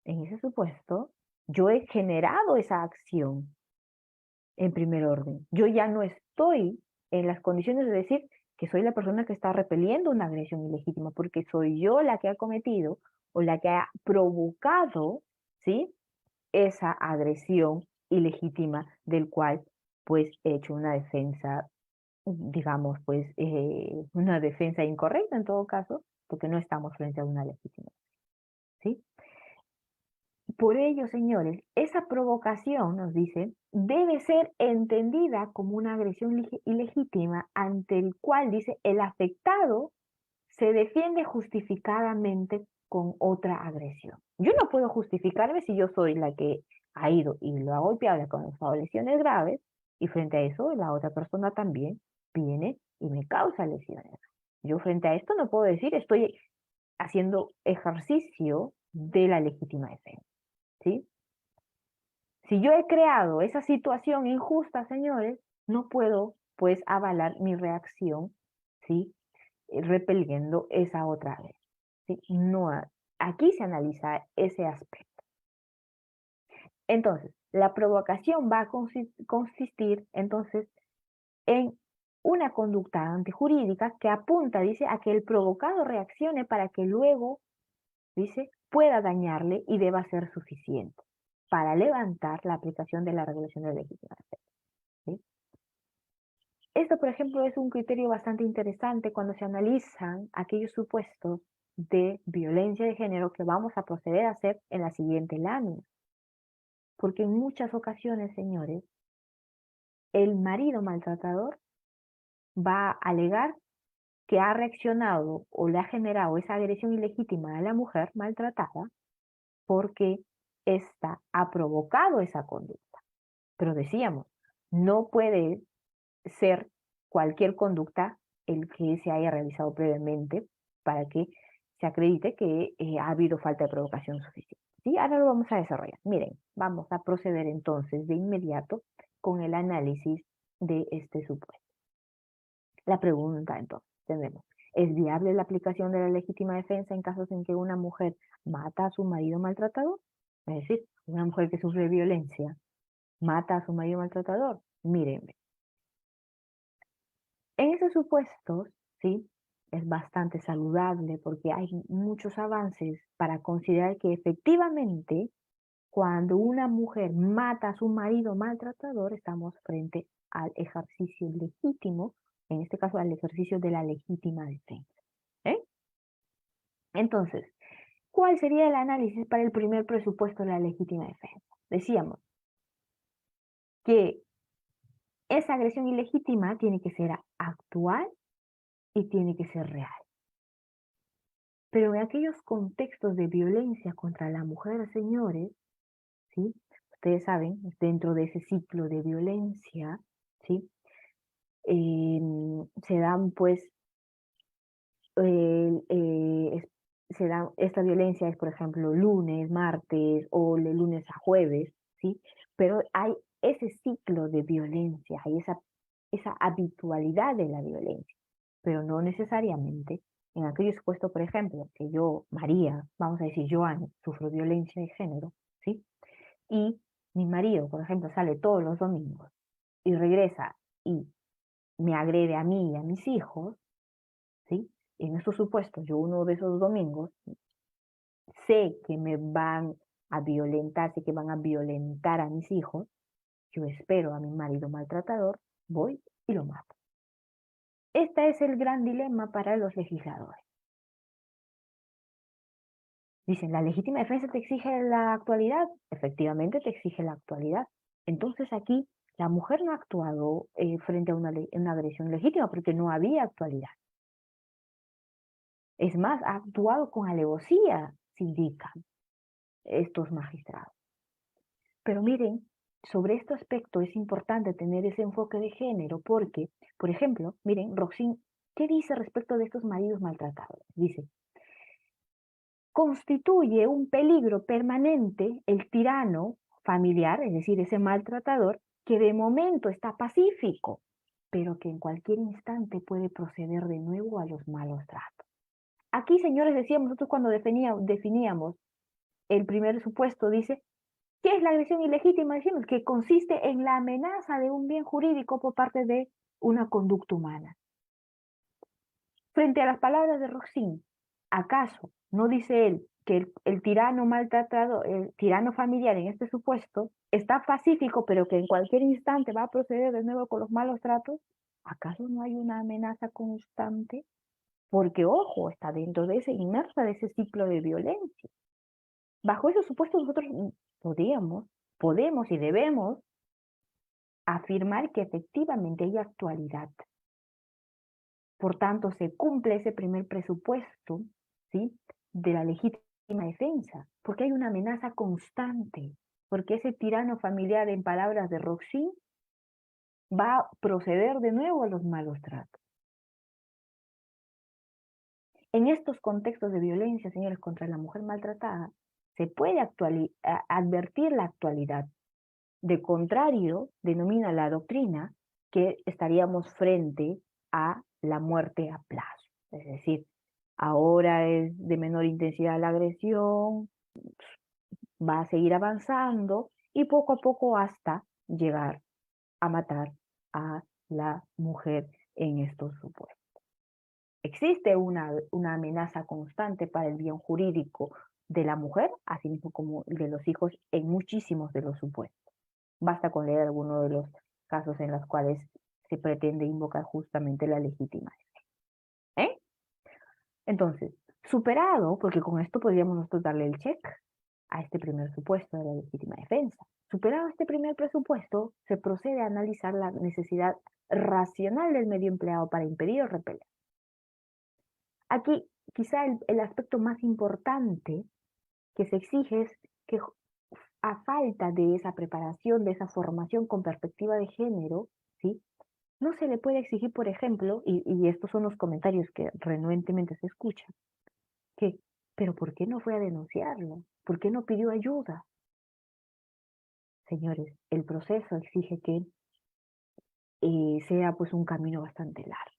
En ese supuesto, yo he generado esa acción en primer orden. Yo ya no estoy en las condiciones de decir que soy la persona que está repeliendo una agresión ilegítima, porque soy yo la que ha cometido o la que ha provocado, ¿sí?, esa agresión ilegítima del cual pues he hecho una defensa, digamos, pues una defensa incorrecta en todo caso, porque no estamos frente a una legítima, ¿sí? Por ello, señores, esa provocación, nos dice, debe ser entendida como una agresión ilegítima ante el cual, dice, el afectado se defiende justificadamente con otra agresión. Yo no puedo justificarme si yo soy la que ha ido y lo ha golpeado, le ha causado lesiones graves, y frente a eso la otra persona también viene y me causa lesiones. Yo frente a esto no puedo decir estoy haciendo ejercicio de la legítima defensa, ¿sí? Si yo he creado esa situación injusta, señores, no puedo pues avalar mi reacción, ¿sí?, repeliendo esa otra vez, ¿sí? No, aquí se analiza ese aspecto. Entonces, la provocación va a consistir entonces en una conducta antijurídica que apunta, dice, a que el provocado reaccione para que luego, dice, pueda dañarle y deba ser suficiente para levantar la aplicación de la regulación de legítima defensa, ¿sí? Esto, por ejemplo, es un criterio bastante interesante cuando se analizan aquellos supuestos de violencia de género que vamos a proceder a hacer en la siguiente lámina. Porque en muchas ocasiones, señores, el marido maltratador va a alegar que ha reaccionado o le ha generado esa agresión ilegítima a la mujer maltratada porque ésta ha provocado esa conducta. Pero decíamos, no puede ser cualquier conducta el que se haya realizado previamente para que se acredite que ha habido falta de provocación suficiente. ¿Sí? Ahora lo vamos a desarrollar. Miren, vamos a proceder entonces de inmediato con el análisis de este supuesto. La pregunta entonces, tenemos, ¿es viable la aplicación de la legítima defensa en casos en que una mujer mata a su marido maltratador? Es decir, una mujer que sufre violencia mata a su marido maltratador. Mírenme. En esos supuestos, sí, es bastante saludable porque hay muchos avances para considerar que efectivamente cuando una mujer mata a su marido maltratador, estamos frente al ejercicio legítimo, en este caso al ejercicio de la legítima defensa. ¿Eh? Entonces, ¿cuál sería el análisis para el primer presupuesto de la legítima defensa? Decíamos que esa agresión ilegítima tiene que ser actual y tiene que ser real. Pero en aquellos contextos de violencia contra la mujer, señores, ¿sí? Ustedes saben, dentro de ese ciclo de violencia, ¿sí?, se dan pues, esta violencia es, por ejemplo, lunes, martes o de lunes a jueves, ¿sí? Pero hay ese ciclo de violencia, hay esa esa habitualidad de la violencia, pero no necesariamente en aquello supuesto, por ejemplo, que yo, María, vamos a decir, Joan, sufro violencia de género, ¿sí? Y mi marido, por ejemplo, sale todos los domingos y regresa y me agrede a mí y a mis hijos, ¿sí? En estos supuestos, yo uno de esos domingos sé que me van a violentar, sé que van a violentar a mis hijos, yo espero a mi marido maltratador, voy y lo mato. Este es el gran dilema para los legisladores. Dicen, ¿la legítima defensa te exige la actualidad? Efectivamente te exige la actualidad. Entonces aquí la mujer no ha actuado frente a una agresión legítima porque no había actualidad. Es más, ha actuado con alevosía, se indican estos magistrados. Pero miren, sobre este aspecto es importante tener ese enfoque de género porque, por ejemplo, miren, Roxin, ¿qué dice respecto de estos maridos maltratados? Dice, constituye un peligro permanente el tirano familiar, es decir, ese maltratador, que de momento está pacífico, pero que en cualquier instante puede proceder de nuevo a los malos tratos. Aquí, señores, decíamos nosotros cuando definíamos el primer supuesto, dice, ¿qué es la agresión ilegítima? Decimos que consiste en la amenaza de un bien jurídico por parte de una conducta humana. Frente a las palabras de Roxin, ¿acaso no dice él que el tirano maltratado, el tirano familiar en este supuesto, está pacífico, pero que en cualquier instante va a proceder de nuevo con los malos tratos? ¿Acaso no hay una amenaza constante? Porque, ojo, está dentro de ese, inmersa de ese ciclo de violencia. Bajo esos supuestos nosotros podemos y debemos afirmar que efectivamente hay actualidad. Por tanto, se cumple ese primer presupuesto, ¿sí?, de la legítima defensa, porque hay una amenaza constante, porque ese tirano familiar, en palabras de Roxy, va a proceder de nuevo a los malos tratos. En estos contextos de violencia, señores, contra la mujer maltratada, se puede advertir la actualidad. De contrario, denomina la doctrina que estaríamos frente a la muerte a plazo. Es decir, ahora es de menor intensidad la agresión, va a seguir avanzando y poco a poco hasta llegar a matar a la mujer en estos supuestos. Existe una amenaza constante para el bien jurídico de la mujer, así mismo como de los hijos, en muchísimos de los supuestos. Basta con leer algunos de los casos en los cuales se pretende invocar justamente la legítima defensa. Entonces, superado, porque con esto podríamos nosotros darle el check a este primer supuesto de la legítima defensa. Superado este primer presupuesto, se procede a analizar la necesidad racional del medio empleado para impedir o repeler. Aquí, quizá el aspecto más importante que se exige es que a falta de esa preparación, de esa formación con perspectiva de género, ¿sí?, no se le puede exigir, por ejemplo, y estos son los comentarios que renuentemente se escuchan, que, pero ¿por qué no fue a denunciarlo? ¿Por qué no pidió ayuda? Señores, el proceso exige que sea pues un camino bastante largo.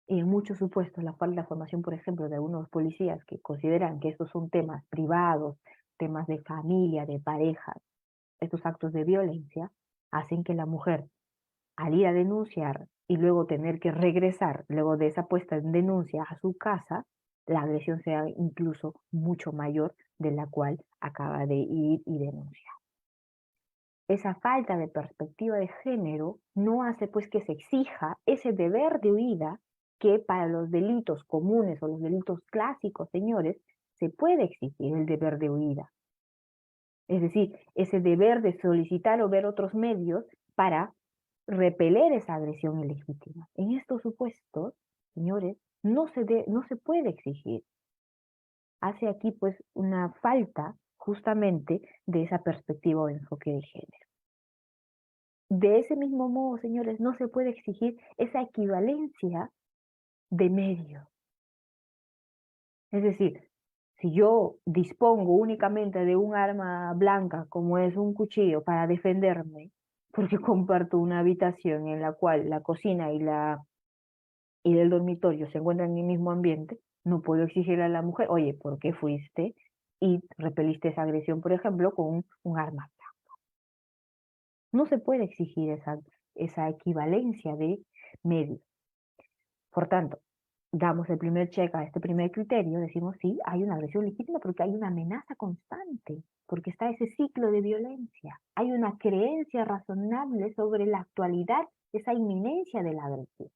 Y en muchos supuestos, la falta de formación, por ejemplo, de algunos policías que consideran que estos son temas privados, temas de familia, de pareja, estos actos de violencia, hacen que la mujer, al ir a denunciar y luego tener que regresar, luego de esa puesta en denuncia a su casa, la agresión sea incluso mucho mayor de la cual acaba de ir y denunciar. Esa falta de perspectiva de género no hace pues que se exija ese deber de huida que para los delitos comunes o los delitos clásicos, señores, se puede exigir el deber de huida. Es decir, ese deber de solicitar o ver otros medios para repeler esa agresión ilegítima. En estos supuestos, señores, no se puede exigir. Hace aquí pues una falta justamente de esa perspectiva o enfoque de género. De ese mismo modo, señores, no se puede exigir esa equivalencia de medios. Es decir, si yo dispongo únicamente de un arma blanca, como es un cuchillo, para defenderme, porque comparto una habitación en la cual la cocina y el dormitorio se encuentran en el mismo ambiente, no puedo exigirle a la mujer, oye, ¿por qué fuiste y repeliste esa agresión, por ejemplo, con un arma? No se puede exigir esa equivalencia de medios. Por tanto, damos el primer check a este primer criterio, decimos sí, hay una agresión legítima porque hay una amenaza constante, porque está ese ciclo de violencia. Hay una creencia razonable sobre la actualidad, esa inminencia de la agresión.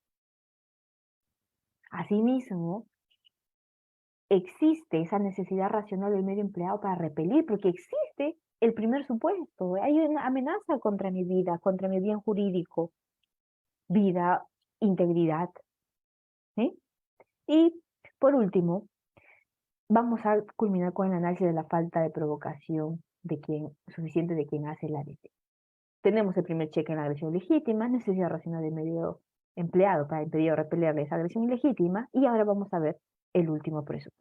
Asimismo, existe esa necesidad racional del medio empleado para repelir, porque existe el primer supuesto, hay una amenaza contra mi vida, contra mi bien jurídico, vida, integridad. ¿Sí? Y por último, vamos a culminar con el análisis de la falta de provocación suficiente de quien hace la agresión. Tenemos el primer cheque en la agresión legítima, necesidad racional del medio empleado para impedir o repelerle esa agresión ilegítima, y ahora vamos a ver el último presupuesto.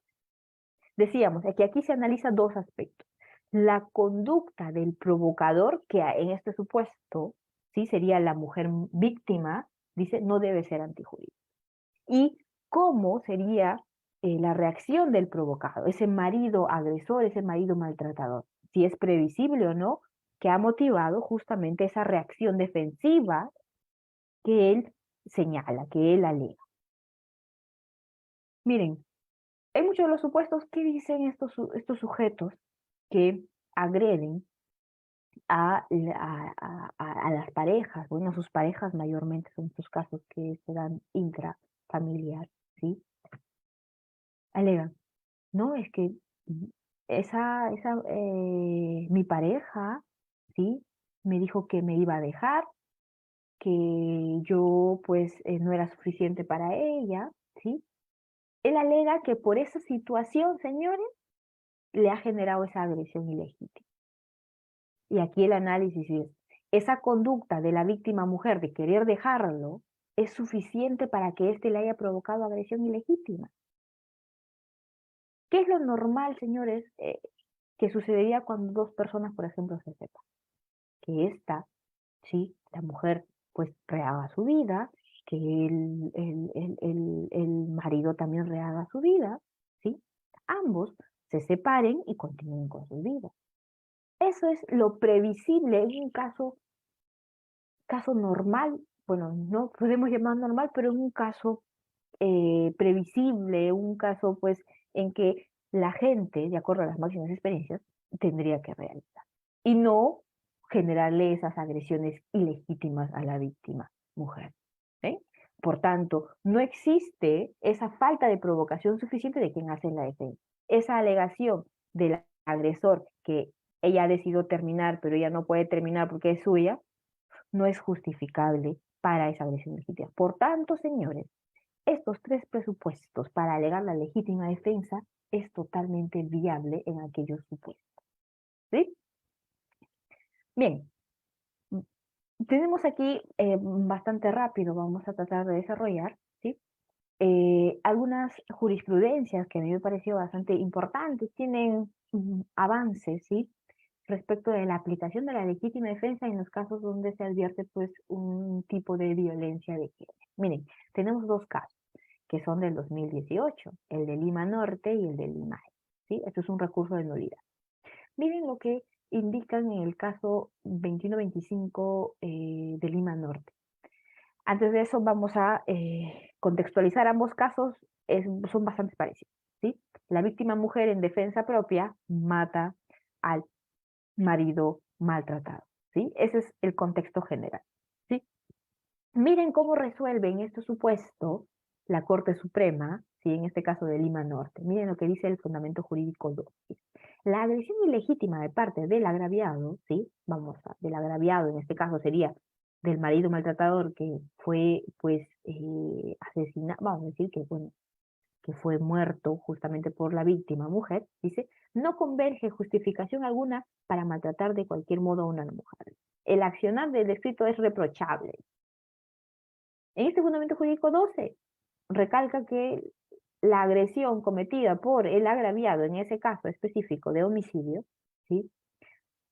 Decíamos que aquí se analiza dos aspectos. La conducta del provocador, que en este supuesto ¿sí? sería la mujer víctima, dice, no debe ser antijurídica. Y cómo sería la reacción del provocado, ese marido agresor, ese marido maltratador, si es previsible o no, que ha motivado justamente esa reacción defensiva que él señala, que él alega. Miren, hay muchos de los supuestos que dicen estos sujetos que agreden a las parejas, bueno, sus parejas mayormente son estos casos que se dan intrafamiliar, ¿sí? Alegan, no, es que mi pareja, ¿sí? Me dijo que me iba a dejar, que yo pues no era suficiente para ella, ¿sí? Él alega que por esa situación, señores, le ha generado esa agresión ilegítima. Y aquí el análisis es, esa conducta de la víctima mujer de querer dejarlo es suficiente para que éste le haya provocado agresión ilegítima. ¿Qué es lo normal, señores, que sucedería cuando dos personas, por ejemplo, se separan? Que sí, la mujer, pues rehaga su vida, que el marido también rehaga su vida, ¿sí? Ambos se separen y continúen con su vida. Eso es lo previsible en un caso normal, bueno, no podemos llamar normal, pero en un caso previsible, un caso pues en que la gente, de acuerdo a las máximas experiencias, tendría que realizar. Y no generarle esas agresiones ilegítimas a la víctima mujer. ¿Sí? Por tanto, no existe esa falta de provocación suficiente de quien hace la defensa. Esa alegación del agresor que ella ha decidido terminar, pero ella no puede terminar porque es suya, no es justificable para esa agresión legítima. Por tanto, señores, estos tres presupuestos para alegar la legítima defensa es totalmente viable en aquellos supuestos. ¿Sí? Bien, tenemos aquí bastante rápido, vamos a tratar de desarrollar, ¿sí? Algunas jurisprudencias que a mí me pareció bastante importantes, tienen avances, ¿sí? Respecto de la aplicación de la legítima defensa en los casos donde se advierte pues un tipo de violencia de género. Miren, tenemos dos casos que son del 2018, el de Lima Norte y el de Lima Este, ¿sí? Esto es un recurso de nulidad. Miren lo que indican en el caso 2125 de Lima Norte. Antes de eso vamos a contextualizar ambos casos, son bastante parecidos, ¿sí? La víctima mujer en defensa propia mata al marido maltratado, ¿sí? Ese es el contexto general, ¿sí? Miren cómo resuelve en este supuesto la Corte Suprema, ¿sí? En este caso de Lima Norte. Miren lo que dice el fundamento jurídico 2. La agresión ilegítima de parte del agraviado, ¿sí? Del agraviado, en este caso sería del marido maltratador que fue, pues, asesinado, vamos a decir que, bueno, que fue muerto justamente por la víctima mujer, dice, no converge justificación alguna para maltratar de cualquier modo a una mujer. El accionar del descrito es reprochable. En este fundamento jurídico 12 recalca que la agresión cometida por el agraviado, en ese caso específico de homicidio, ¿sí?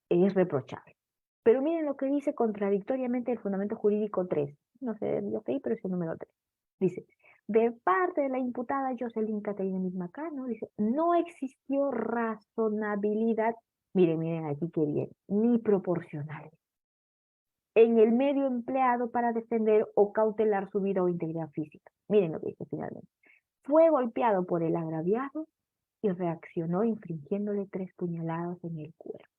es reprochable. Pero miren lo que dice contradictoriamente el fundamento jurídico 3. No sé, yo sé, pero es el número 3. Dice, de parte de la imputada Jocelyn Caterina Mismacano, dice, no existió razonabilidad, miren aquí qué bien, ni proporcional, en el medio empleado para defender o cautelar su vida o integridad física. Miren lo que dice finalmente. Fue golpeado por el agraviado y reaccionó infringiéndole 3 puñaladas en el cuerpo.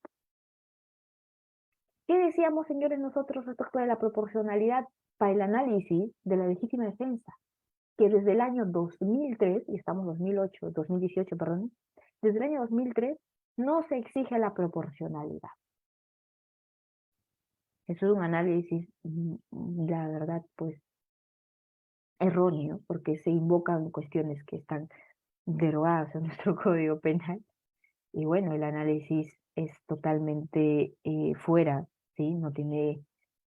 ¿Qué decíamos, señores, nosotros respecto de la proporcionalidad para el análisis de la legítima defensa? Que desde el año 2003, y estamos 2018, perdón, desde el año 2003 no se exige la proporcionalidad. Eso es un análisis, la verdad, pues, erróneo, porque se invocan cuestiones que están derogadas en nuestro Código Penal, y bueno, el análisis es totalmente fuera, ¿sí? No tiene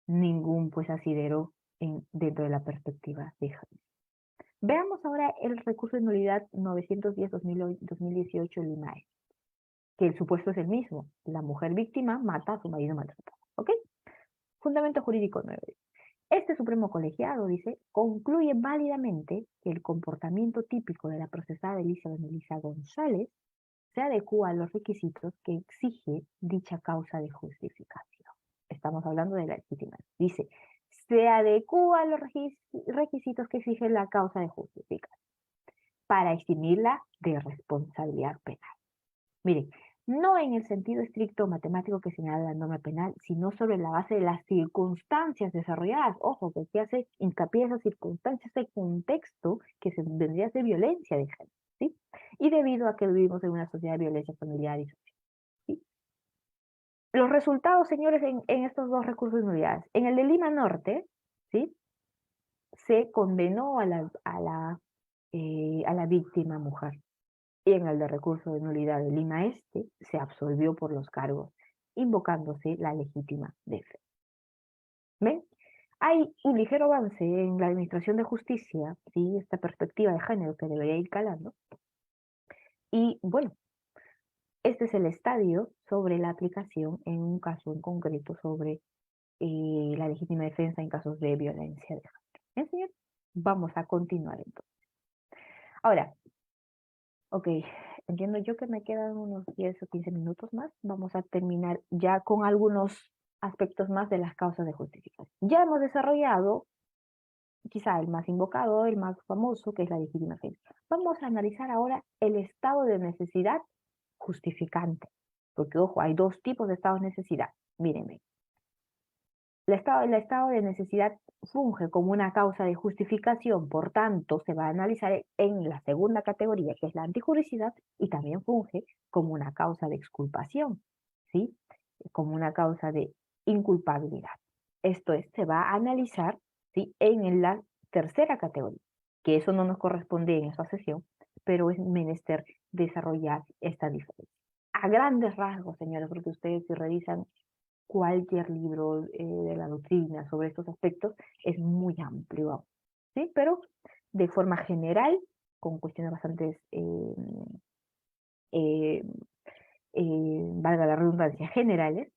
ningún, pues, asidero dentro de la perspectiva de género. Veamos ahora el recurso de nulidad 910-2018 Limae, que el supuesto es el mismo. La mujer víctima mata a su marido maltratado. ¿Ok? Fundamento jurídico 9. Este Supremo Colegiado, dice, concluye válidamente que el comportamiento típico de la procesada Elisa González se adecúa a los requisitos que exige dicha causa de justificación. Estamos hablando de la legitimación. Dice, se adecúa a los requisitos que exige la causa de justificación para eximirla de responsabilidad penal. Miren, no en el sentido estricto matemático que señala la norma penal, sino sobre la base de las circunstancias desarrolladas. Ojo, que aquí hace hincapié en esas circunstancias, ese contexto que se vendría a ser violencia de género, ¿sí? Y debido a que vivimos en una sociedad de violencia familiar y social, ¿sí? Los resultados, señores, en estos dos recursos de nulidades. En el de Lima Norte, ¿sí? Se condenó a la víctima mujer. Y en el de recurso de nulidad de Lima Este se absolvió por los cargos, invocándose la legítima defensa. ¿Ven? Hay un ligero avance en la administración de justicia, ¿sí? Esta perspectiva de género que debería ir calando. Y bueno, este es el estadio sobre la aplicación en un caso en concreto sobre la legítima defensa en casos de violencia de género. ¿Bien, señor? Vamos a continuar entonces. Ahora, ok, entiendo yo que me quedan unos 10 o 15 minutos más. Vamos a terminar ya con algunos aspectos más de las causas de justificación. Ya hemos desarrollado quizá el más invocado, el más famoso, que es la legítima defensa. Vamos a analizar ahora el estado de necesidad justificante. Porque, ojo, hay dos tipos de estado de necesidad. Mírenme. El estado de necesidad funge como una causa de justificación, por tanto, se va a analizar en la segunda categoría, que es la antijuricidad, y también funge como una causa de exculpación, ¿sí? Como una causa de inculpabilidad. Esto es, se va a analizar, ¿sí? En la tercera categoría, que eso no nos corresponde en esta sesión, pero es menester desarrollar esta diferencia. A grandes rasgos, señores, porque ustedes si revisan cualquier libro de la doctrina sobre estos aspectos es muy amplio, ¿sí? Pero de forma general, con cuestiones bastante, valga la redundancia, generales,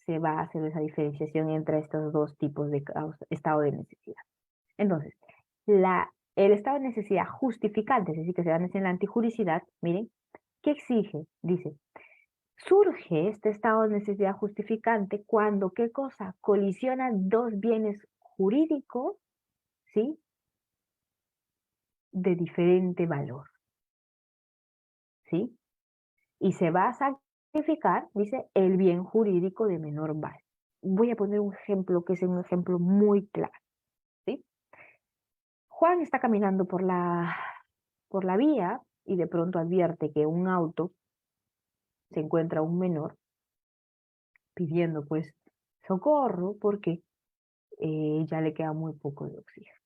se va a hacer esa diferenciación entre estos dos tipos de estado de necesidad. Entonces, el estado de necesidad justificante, es decir, que se da en la antijuricidad, miren, ¿qué exige? Dice, surge este estado de necesidad justificante cuando, ¿qué cosa? Colisionan dos bienes jurídicos, ¿sí? De diferente valor, ¿sí? Y se va a sacrificar, dice, el bien jurídico de menor valor. Voy a poner un ejemplo que es un ejemplo muy claro, ¿sí? Juan está caminando por la vía y de pronto advierte que un auto se encuentra un menor pidiendo pues socorro porque ya le queda muy poco de oxígeno.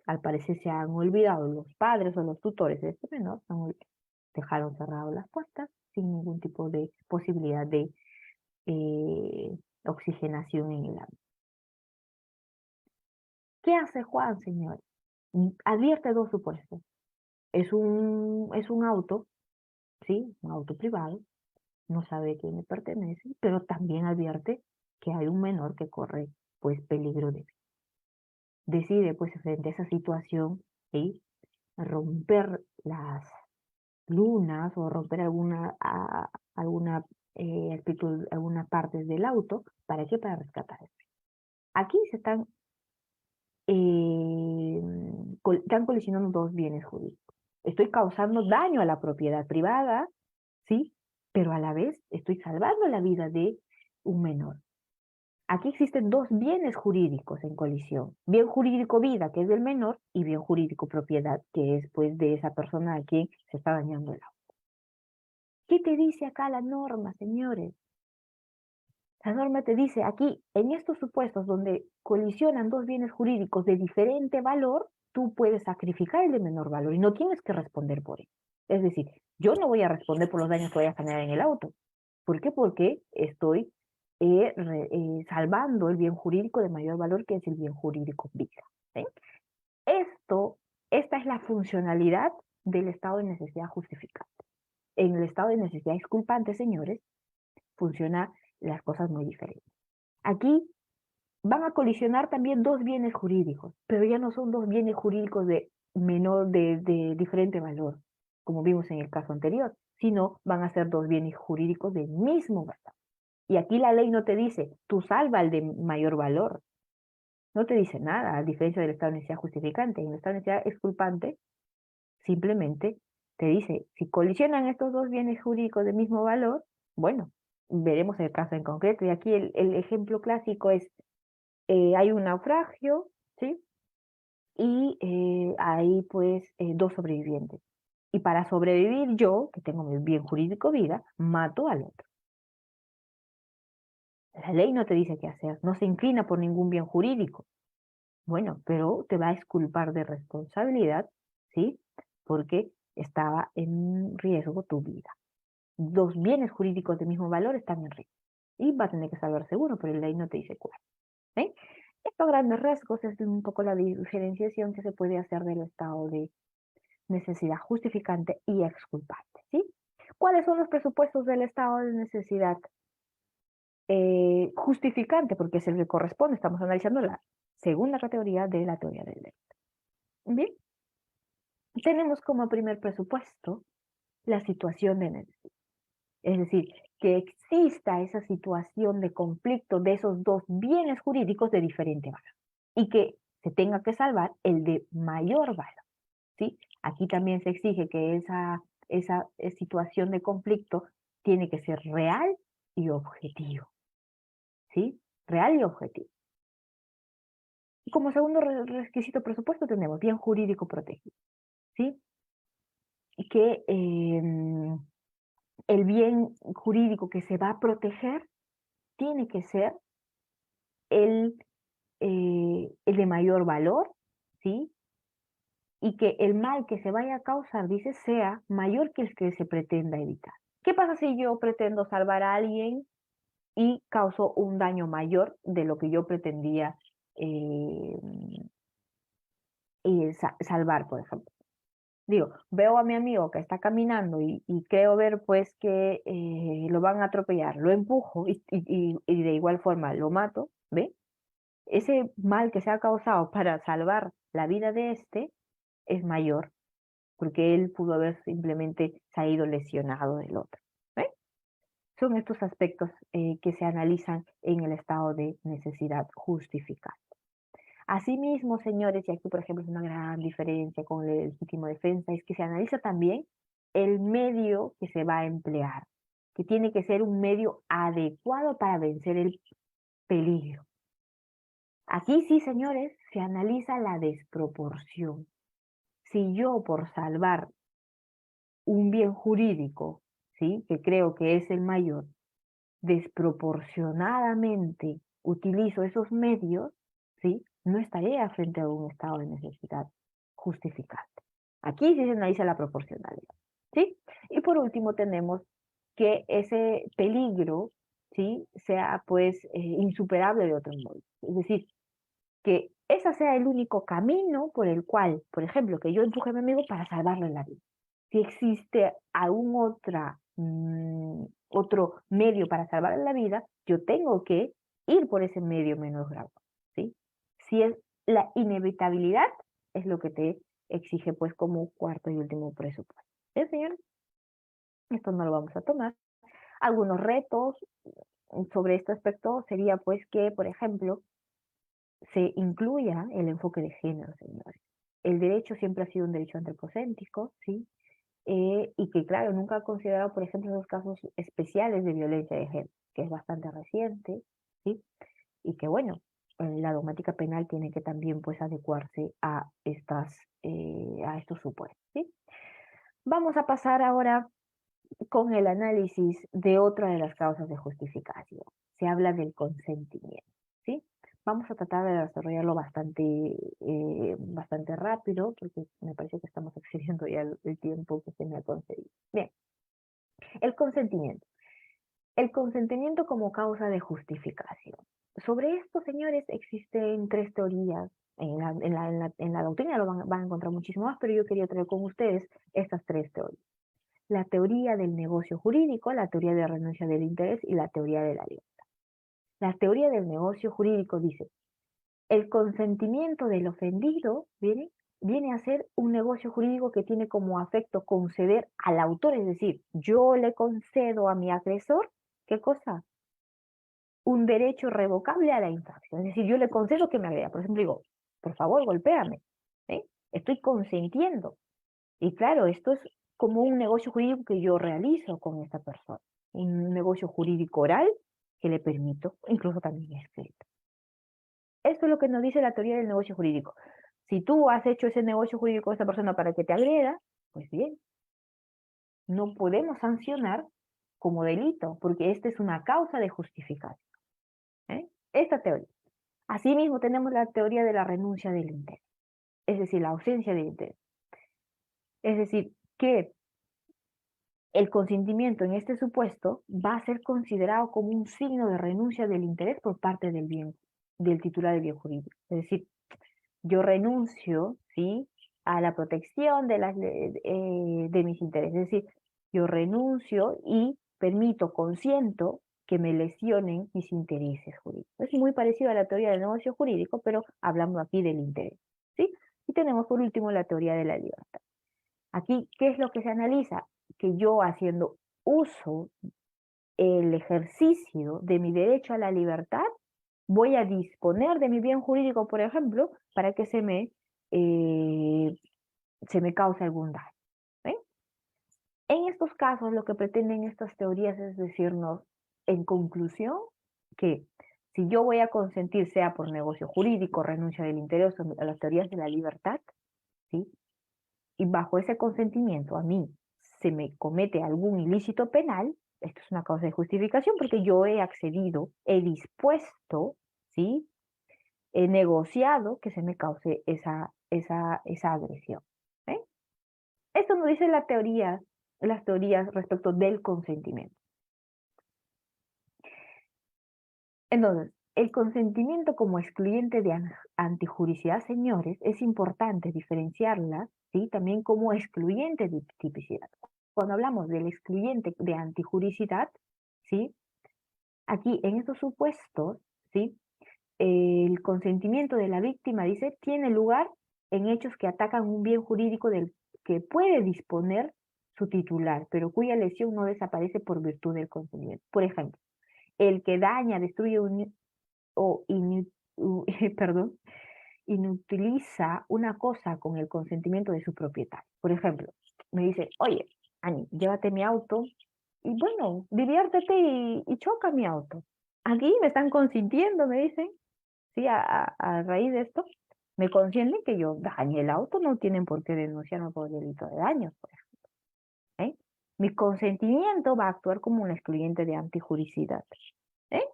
Al parecer se han olvidado los padres o los tutores de este menor, dejaron cerradas las puertas sin ningún tipo de posibilidad de oxigenación en el agua. ¿Qué hace Juan, señor? Advierte dos supuestos. Es un auto, ¿sí? Un auto privado, no sabe a quién le pertenece, pero también advierte que hay un menor que corre pues peligro de vida. Decide pues frente a esa situación, ¿sí?, romper las lunas o romper alguna actitud, algunas partes del auto. ¿Para qué? Para rescatar. Aquí se están colisionando dos bienes jurídicos. Estoy causando daño a la propiedad privada, ¿sí? Pero a la vez estoy salvando la vida de un menor. Aquí existen dos bienes jurídicos en colisión. Bien jurídico vida, que es del menor, y bien jurídico propiedad, que es pues de esa persona a quien se está dañando el auto. ¿Qué te dice acá la norma, señores? La norma te dice aquí, en estos supuestos donde colisionan dos bienes jurídicos de diferente valor, tú puedes sacrificar el de menor valor y no tienes que responder por él. Es decir, yo no voy a responder por los daños que voy a generar en el auto. ¿Por qué? Porque estoy salvando el bien jurídico de mayor valor, que es el bien jurídico vida. ¿Sí? Esta es la funcionalidad del estado de necesidad justificante. En el estado de necesidad exculpante, señores, funciona las cosas muy diferentes. Aquí van a colisionar también dos bienes jurídicos, pero ya no son dos bienes jurídicos de diferente valor, como vimos en el caso anterior, sino van a ser dos bienes jurídicos del mismo valor. Y aquí la ley no te dice, tú salva el de mayor valor. No te dice nada, a diferencia del estado de necesidad justificante. En el estado de necesidad exculpante, simplemente te dice, si colisionan estos dos bienes jurídicos del mismo valor, bueno, veremos el caso en concreto. Y aquí el ejemplo clásico es, hay un naufragio, ¿sí? Y hay pues dos sobrevivientes. Y para sobrevivir yo, que tengo mi bien jurídico vida, mato al otro. La ley no te dice qué hacer, no se inclina por ningún bien jurídico. Bueno, pero te va a exculpar de responsabilidad, ¿sí? Porque estaba en riesgo tu vida. Dos bienes jurídicos de mismo valor están en riesgo. Y va a tener que salvar seguro, pero la ley no te dice cuál. ¿Sí? Estos grandes rasgos es un poco la diferenciación que se puede hacer del estado de necesidad justificante y exculpante, ¿sí? ¿Cuáles son los presupuestos del estado de necesidad justificante? Porque es el que corresponde, estamos analizando la segunda categoría de la teoría del derecho. Bien, tenemos como primer presupuesto la situación de necesidad. Es decir, que exista esa situación de conflicto de esos dos bienes jurídicos de diferente valor y que se tenga que salvar el de mayor valor, ¿sí? Aquí también se exige que esa situación de conflicto tiene que ser real y objetivo, ¿sí? Real y objetivo. Y como segundo requisito presupuesto tenemos bien jurídico protegido, ¿sí? Y que el bien jurídico que se va a proteger tiene que ser el, el de mayor valor, ¿sí? Y que el mal que se vaya a causar, dice, sea mayor que el que se pretenda evitar. ¿Qué pasa si yo pretendo salvar a alguien y causo un daño mayor de lo que yo pretendía eh, salvar, por ejemplo? Digo, veo a mi amigo que está caminando y creo ver pues que lo van a atropellar, lo empujo y de igual forma lo mato, ¿ve? Ese mal que se ha causado para salvar la vida de este es mayor, porque él pudo haber simplemente salido lesionado del otro. ¿Ve? Son estos aspectos que se analizan en el estado de necesidad justificada. Asimismo, señores, y aquí por ejemplo es una gran diferencia con el legítimo defensa, es que se analiza también el medio que se va a emplear, que tiene que ser un medio adecuado para vencer el peligro. Aquí sí, señores, se analiza la desproporción. Si yo por salvar un bien jurídico, ¿sí?, que creo que es el mayor, desproporcionadamente utilizo esos medios, ¿sí?, no estaría frente a un estado de necesidad justificante. Aquí sí se analiza la proporcionalidad, ¿sí? Y por último tenemos que ese peligro, ¿sí?, sea pues insuperable de otro modo. Es decir, que ese sea el único camino por el cual, por ejemplo, que yo empuje a mi amigo para salvarle la vida. Si existe alguna otra otro medio para salvar la vida, yo tengo que ir por ese medio menos grave, ¿sí? Si es la inevitabilidad, es lo que te exige pues como cuarto y último presupuesto. ¿Sí, señor? Esto no lo vamos a tomar. Algunos retos sobre este aspecto sería pues que, por ejemplo, se incluya el enfoque de género, señores. El derecho siempre ha sido un derecho antropocéntrico, ¿sí? Y que, claro, nunca ha considerado, por ejemplo, los casos especiales de violencia de género, que es bastante reciente, ¿sí? Y que, bueno, la dogmática penal tiene que también, pues, adecuarse a a estos supuestos, ¿sí? Vamos a pasar ahora con el análisis de otra de las causas de justificación. Se habla del consentimiento, ¿sí? Vamos a tratar de desarrollarlo bastante rápido, porque me parece que estamos excediendo ya el tiempo que se me ha concedido. Bien, el consentimiento. El consentimiento como causa de justificación. Sobre esto, señores, existen tres teorías. En la doctrina lo van a encontrar muchísimo más, pero yo quería traer con ustedes estas tres teorías: la teoría del negocio jurídico, la teoría de renuncia del interés y la teoría de la libertad. La teoría del negocio jurídico dice, el consentimiento del ofendido viene a ser un negocio jurídico que tiene como afecto conceder al autor, es decir, yo le concedo a mi agresor, ¿qué cosa? Un derecho irrevocable a la infracción, es decir, yo le concedo que me agreda, por ejemplo, digo, por favor, golpéame, ¿eh? Estoy consentiendo. Y claro, esto es como un negocio jurídico que yo realizo con esta persona. Un negocio jurídico oral que le permito, incluso también escrito. Esto es lo que nos dice la teoría del negocio jurídico. Si tú has hecho ese negocio jurídico con esta persona para que te agreda, pues bien, no podemos sancionar como delito, porque esta es una causa de justificación. Esta teoría. Asimismo, tenemos la teoría de la renuncia del interés, es decir, la ausencia del interés. Es decir, que el consentimiento en este supuesto va a ser considerado como un signo de renuncia del interés por parte del titular del bien jurídico. Es decir, yo renuncio, ¿sí?, a la protección de mis intereses. Es decir, yo renuncio y consiento que me lesionen mis intereses jurídicos. Es muy parecido a la teoría del negocio jurídico, pero hablamos aquí del interés, ¿sí? Y tenemos por último la teoría de la libertad. Aquí, ¿qué es lo que se analiza? Que yo, haciendo uso el ejercicio de mi derecho a la libertad, voy a disponer de mi bien jurídico, por ejemplo, para que eh, se me cause algún daño. ¿Sí? En estos casos, lo que pretenden estas teorías es decirnos, en conclusión, que si yo voy a consentir, sea por negocio jurídico, renuncia del interés o a las teorías de la libertad, ¿sí?, y bajo ese consentimiento a mí se me comete algún ilícito penal, esto es una causa de justificación porque yo he accedido, he dispuesto, ¿sí?, he negociado que se me cause esa agresión. ¿Eh? Esto nos dice las teorías respecto del consentimiento. Entonces, el consentimiento como excluyente de antijuricidad, señores, es importante diferenciarla, ¿sí?, también como excluyente de tipicidad. Cuando hablamos del excluyente de antijuricidad, ¿sí?, aquí en estos supuestos, ¿sí?, el consentimiento de la víctima, dice, tiene lugar en hechos que atacan un bien jurídico del que puede disponer su titular, pero cuya lesión no desaparece por virtud del consentimiento. Por ejemplo, el que daña, destruye o perdón, inutiliza una cosa con el consentimiento de su propietario. Por ejemplo, me dice, oye, Ani, llévate mi auto y bueno, diviértete y choca mi auto. Aquí me están consintiendo, me dicen, sí, a raíz de esto, me consienten que yo dañe el auto, no tienen por qué denunciarme por delito de daño, por ejemplo. ¿Eh? Mi consentimiento va a actuar como un excluyente de antijuricidad. ¿Eh?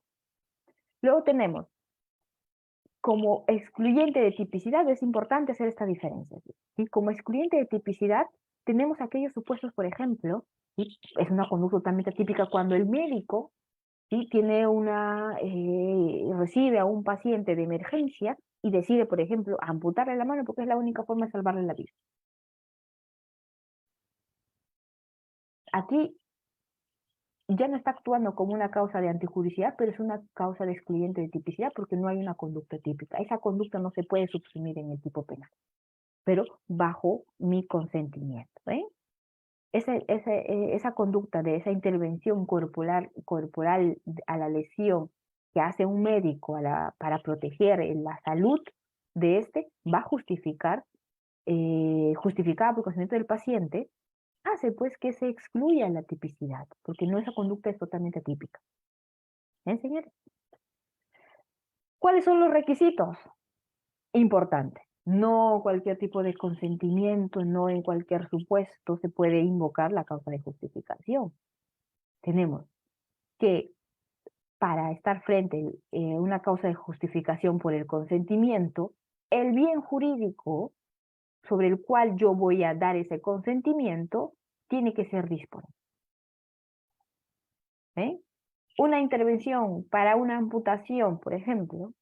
Luego tenemos, como excluyente de tipicidad, es importante hacer esta diferencia. ¿Sí? Como excluyente de tipicidad, tenemos aquellos supuestos, por ejemplo, ¿sí?, es una conducta totalmente típica cuando el médico, ¿sí?, recibe a un paciente de emergencia y decide, por ejemplo, amputarle la mano porque es la única forma de salvarle la vida. Aquí ya no está actuando como una causa de antijudicial, pero es una causa de excluyente de tipicidad porque no hay una conducta típica. Esa conducta no se puede subsumir en el tipo penal, pero bajo mi consentimiento. Esa conducta de esa intervención corporal a la lesión que hace un médico para proteger la salud de va a justificada por consentimiento del paciente, hace pues que se excluya la tipicidad, porque no, esa conducta es totalmente atípica. Señores? ¿Cuáles son los requisitos? Importante. No cualquier tipo de consentimiento, no en cualquier supuesto se puede invocar la causa de justificación. Tenemos que para estar frente a una causa de justificación por el consentimiento, el bien jurídico sobre el cual yo voy a dar ese consentimiento tiene que ser disponible. Una intervención para una amputación, por ejemplo,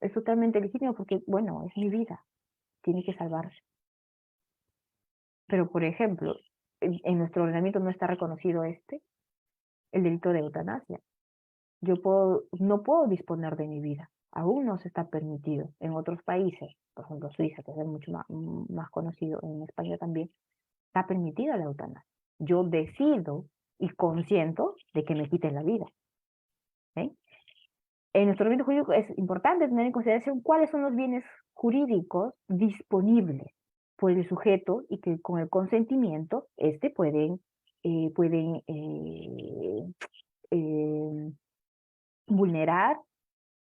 es totalmente legítimo porque, bueno, es mi vida, tiene que salvarse. Pero, por ejemplo, en nuestro ordenamiento no está reconocido el delito de eutanasia. Yo no puedo disponer de mi vida, aún no se está permitido. En otros países, por ejemplo Suiza, que es mucho más conocido, en España también, está permitida la eutanasia. Yo decido y consiento de que me quiten la vida. En nuestro ordenamiento jurídico es importante tener en consideración cuáles son los bienes jurídicos disponibles por el sujeto y que con el consentimiento pueden vulnerar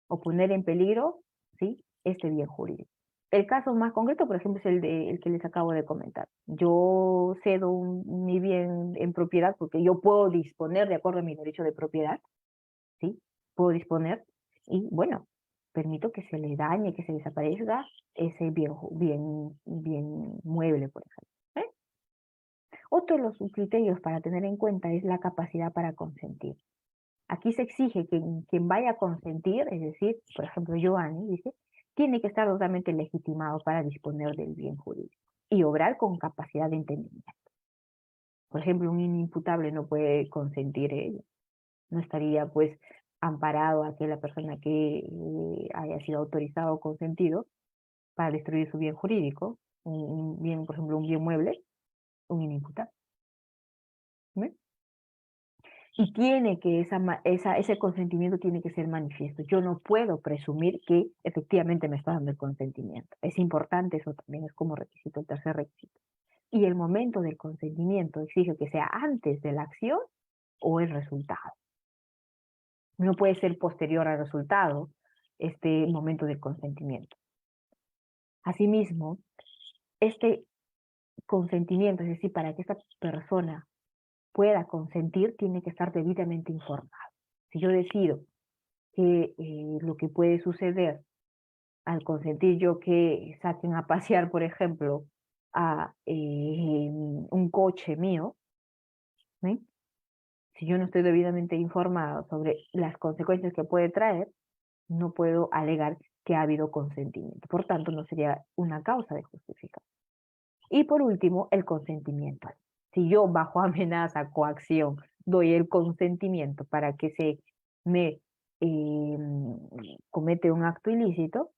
o poner en peligro, ¿sí?, este bien jurídico. El caso más concreto, por ejemplo, es el que les acabo de comentar. Yo cedo mi bien en propiedad porque yo puedo disponer de acuerdo a mi derecho de propiedad, ¿sí? Puedo disponer y, bueno, permito que se le dañe, que se desaparezca ese bien mueble, por ejemplo. Otro de los criterios para tener en cuenta es la capacidad para consentir. Aquí se exige que quien vaya a consentir, es decir, por ejemplo, Giovanni, dice, tiene que estar totalmente legitimado para disponer del bien jurídico y obrar con capacidad de entendimiento. Por ejemplo, un inimputable no puede consentir ello. No estaría, pues, amparado a aquella persona que haya sido autorizado o consentido para destruir su bien jurídico, un bien, por ejemplo, un bien mueble, un inimputable. ¿Ven? Y tiene que ese consentimiento tiene que ser manifiesto. Yo no puedo presumir que efectivamente me está dando el consentimiento. Es importante, eso también es como requisito, el tercer requisito. Y el momento del consentimiento exige que sea antes de la acción o el resultado. No puede ser posterior al resultado este momento del consentimiento. Asimismo, este consentimiento, es decir, para que esta persona pueda consentir, tiene que estar debidamente informado. Si yo decido que lo que puede suceder al consentir yo que saquen a pasear, por ejemplo, a un coche mío, ¿sí?, si yo no estoy debidamente informado sobre las consecuencias que puede traer, no puedo alegar que ha habido consentimiento. Por tanto, no sería una causa de justificación. Y por último, el consentimiento. Si yo bajo amenaza, coacción, doy el consentimiento para que se me comete un acto ilícito,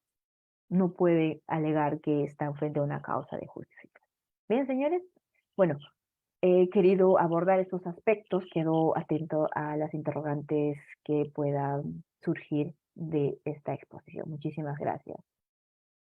no puede alegar que está frente a una causa de justificación. Bien, señores, bueno, he querido abordar estos aspectos, quedo atento a las interrogantes que puedan surgir de esta exposición. Muchísimas gracias.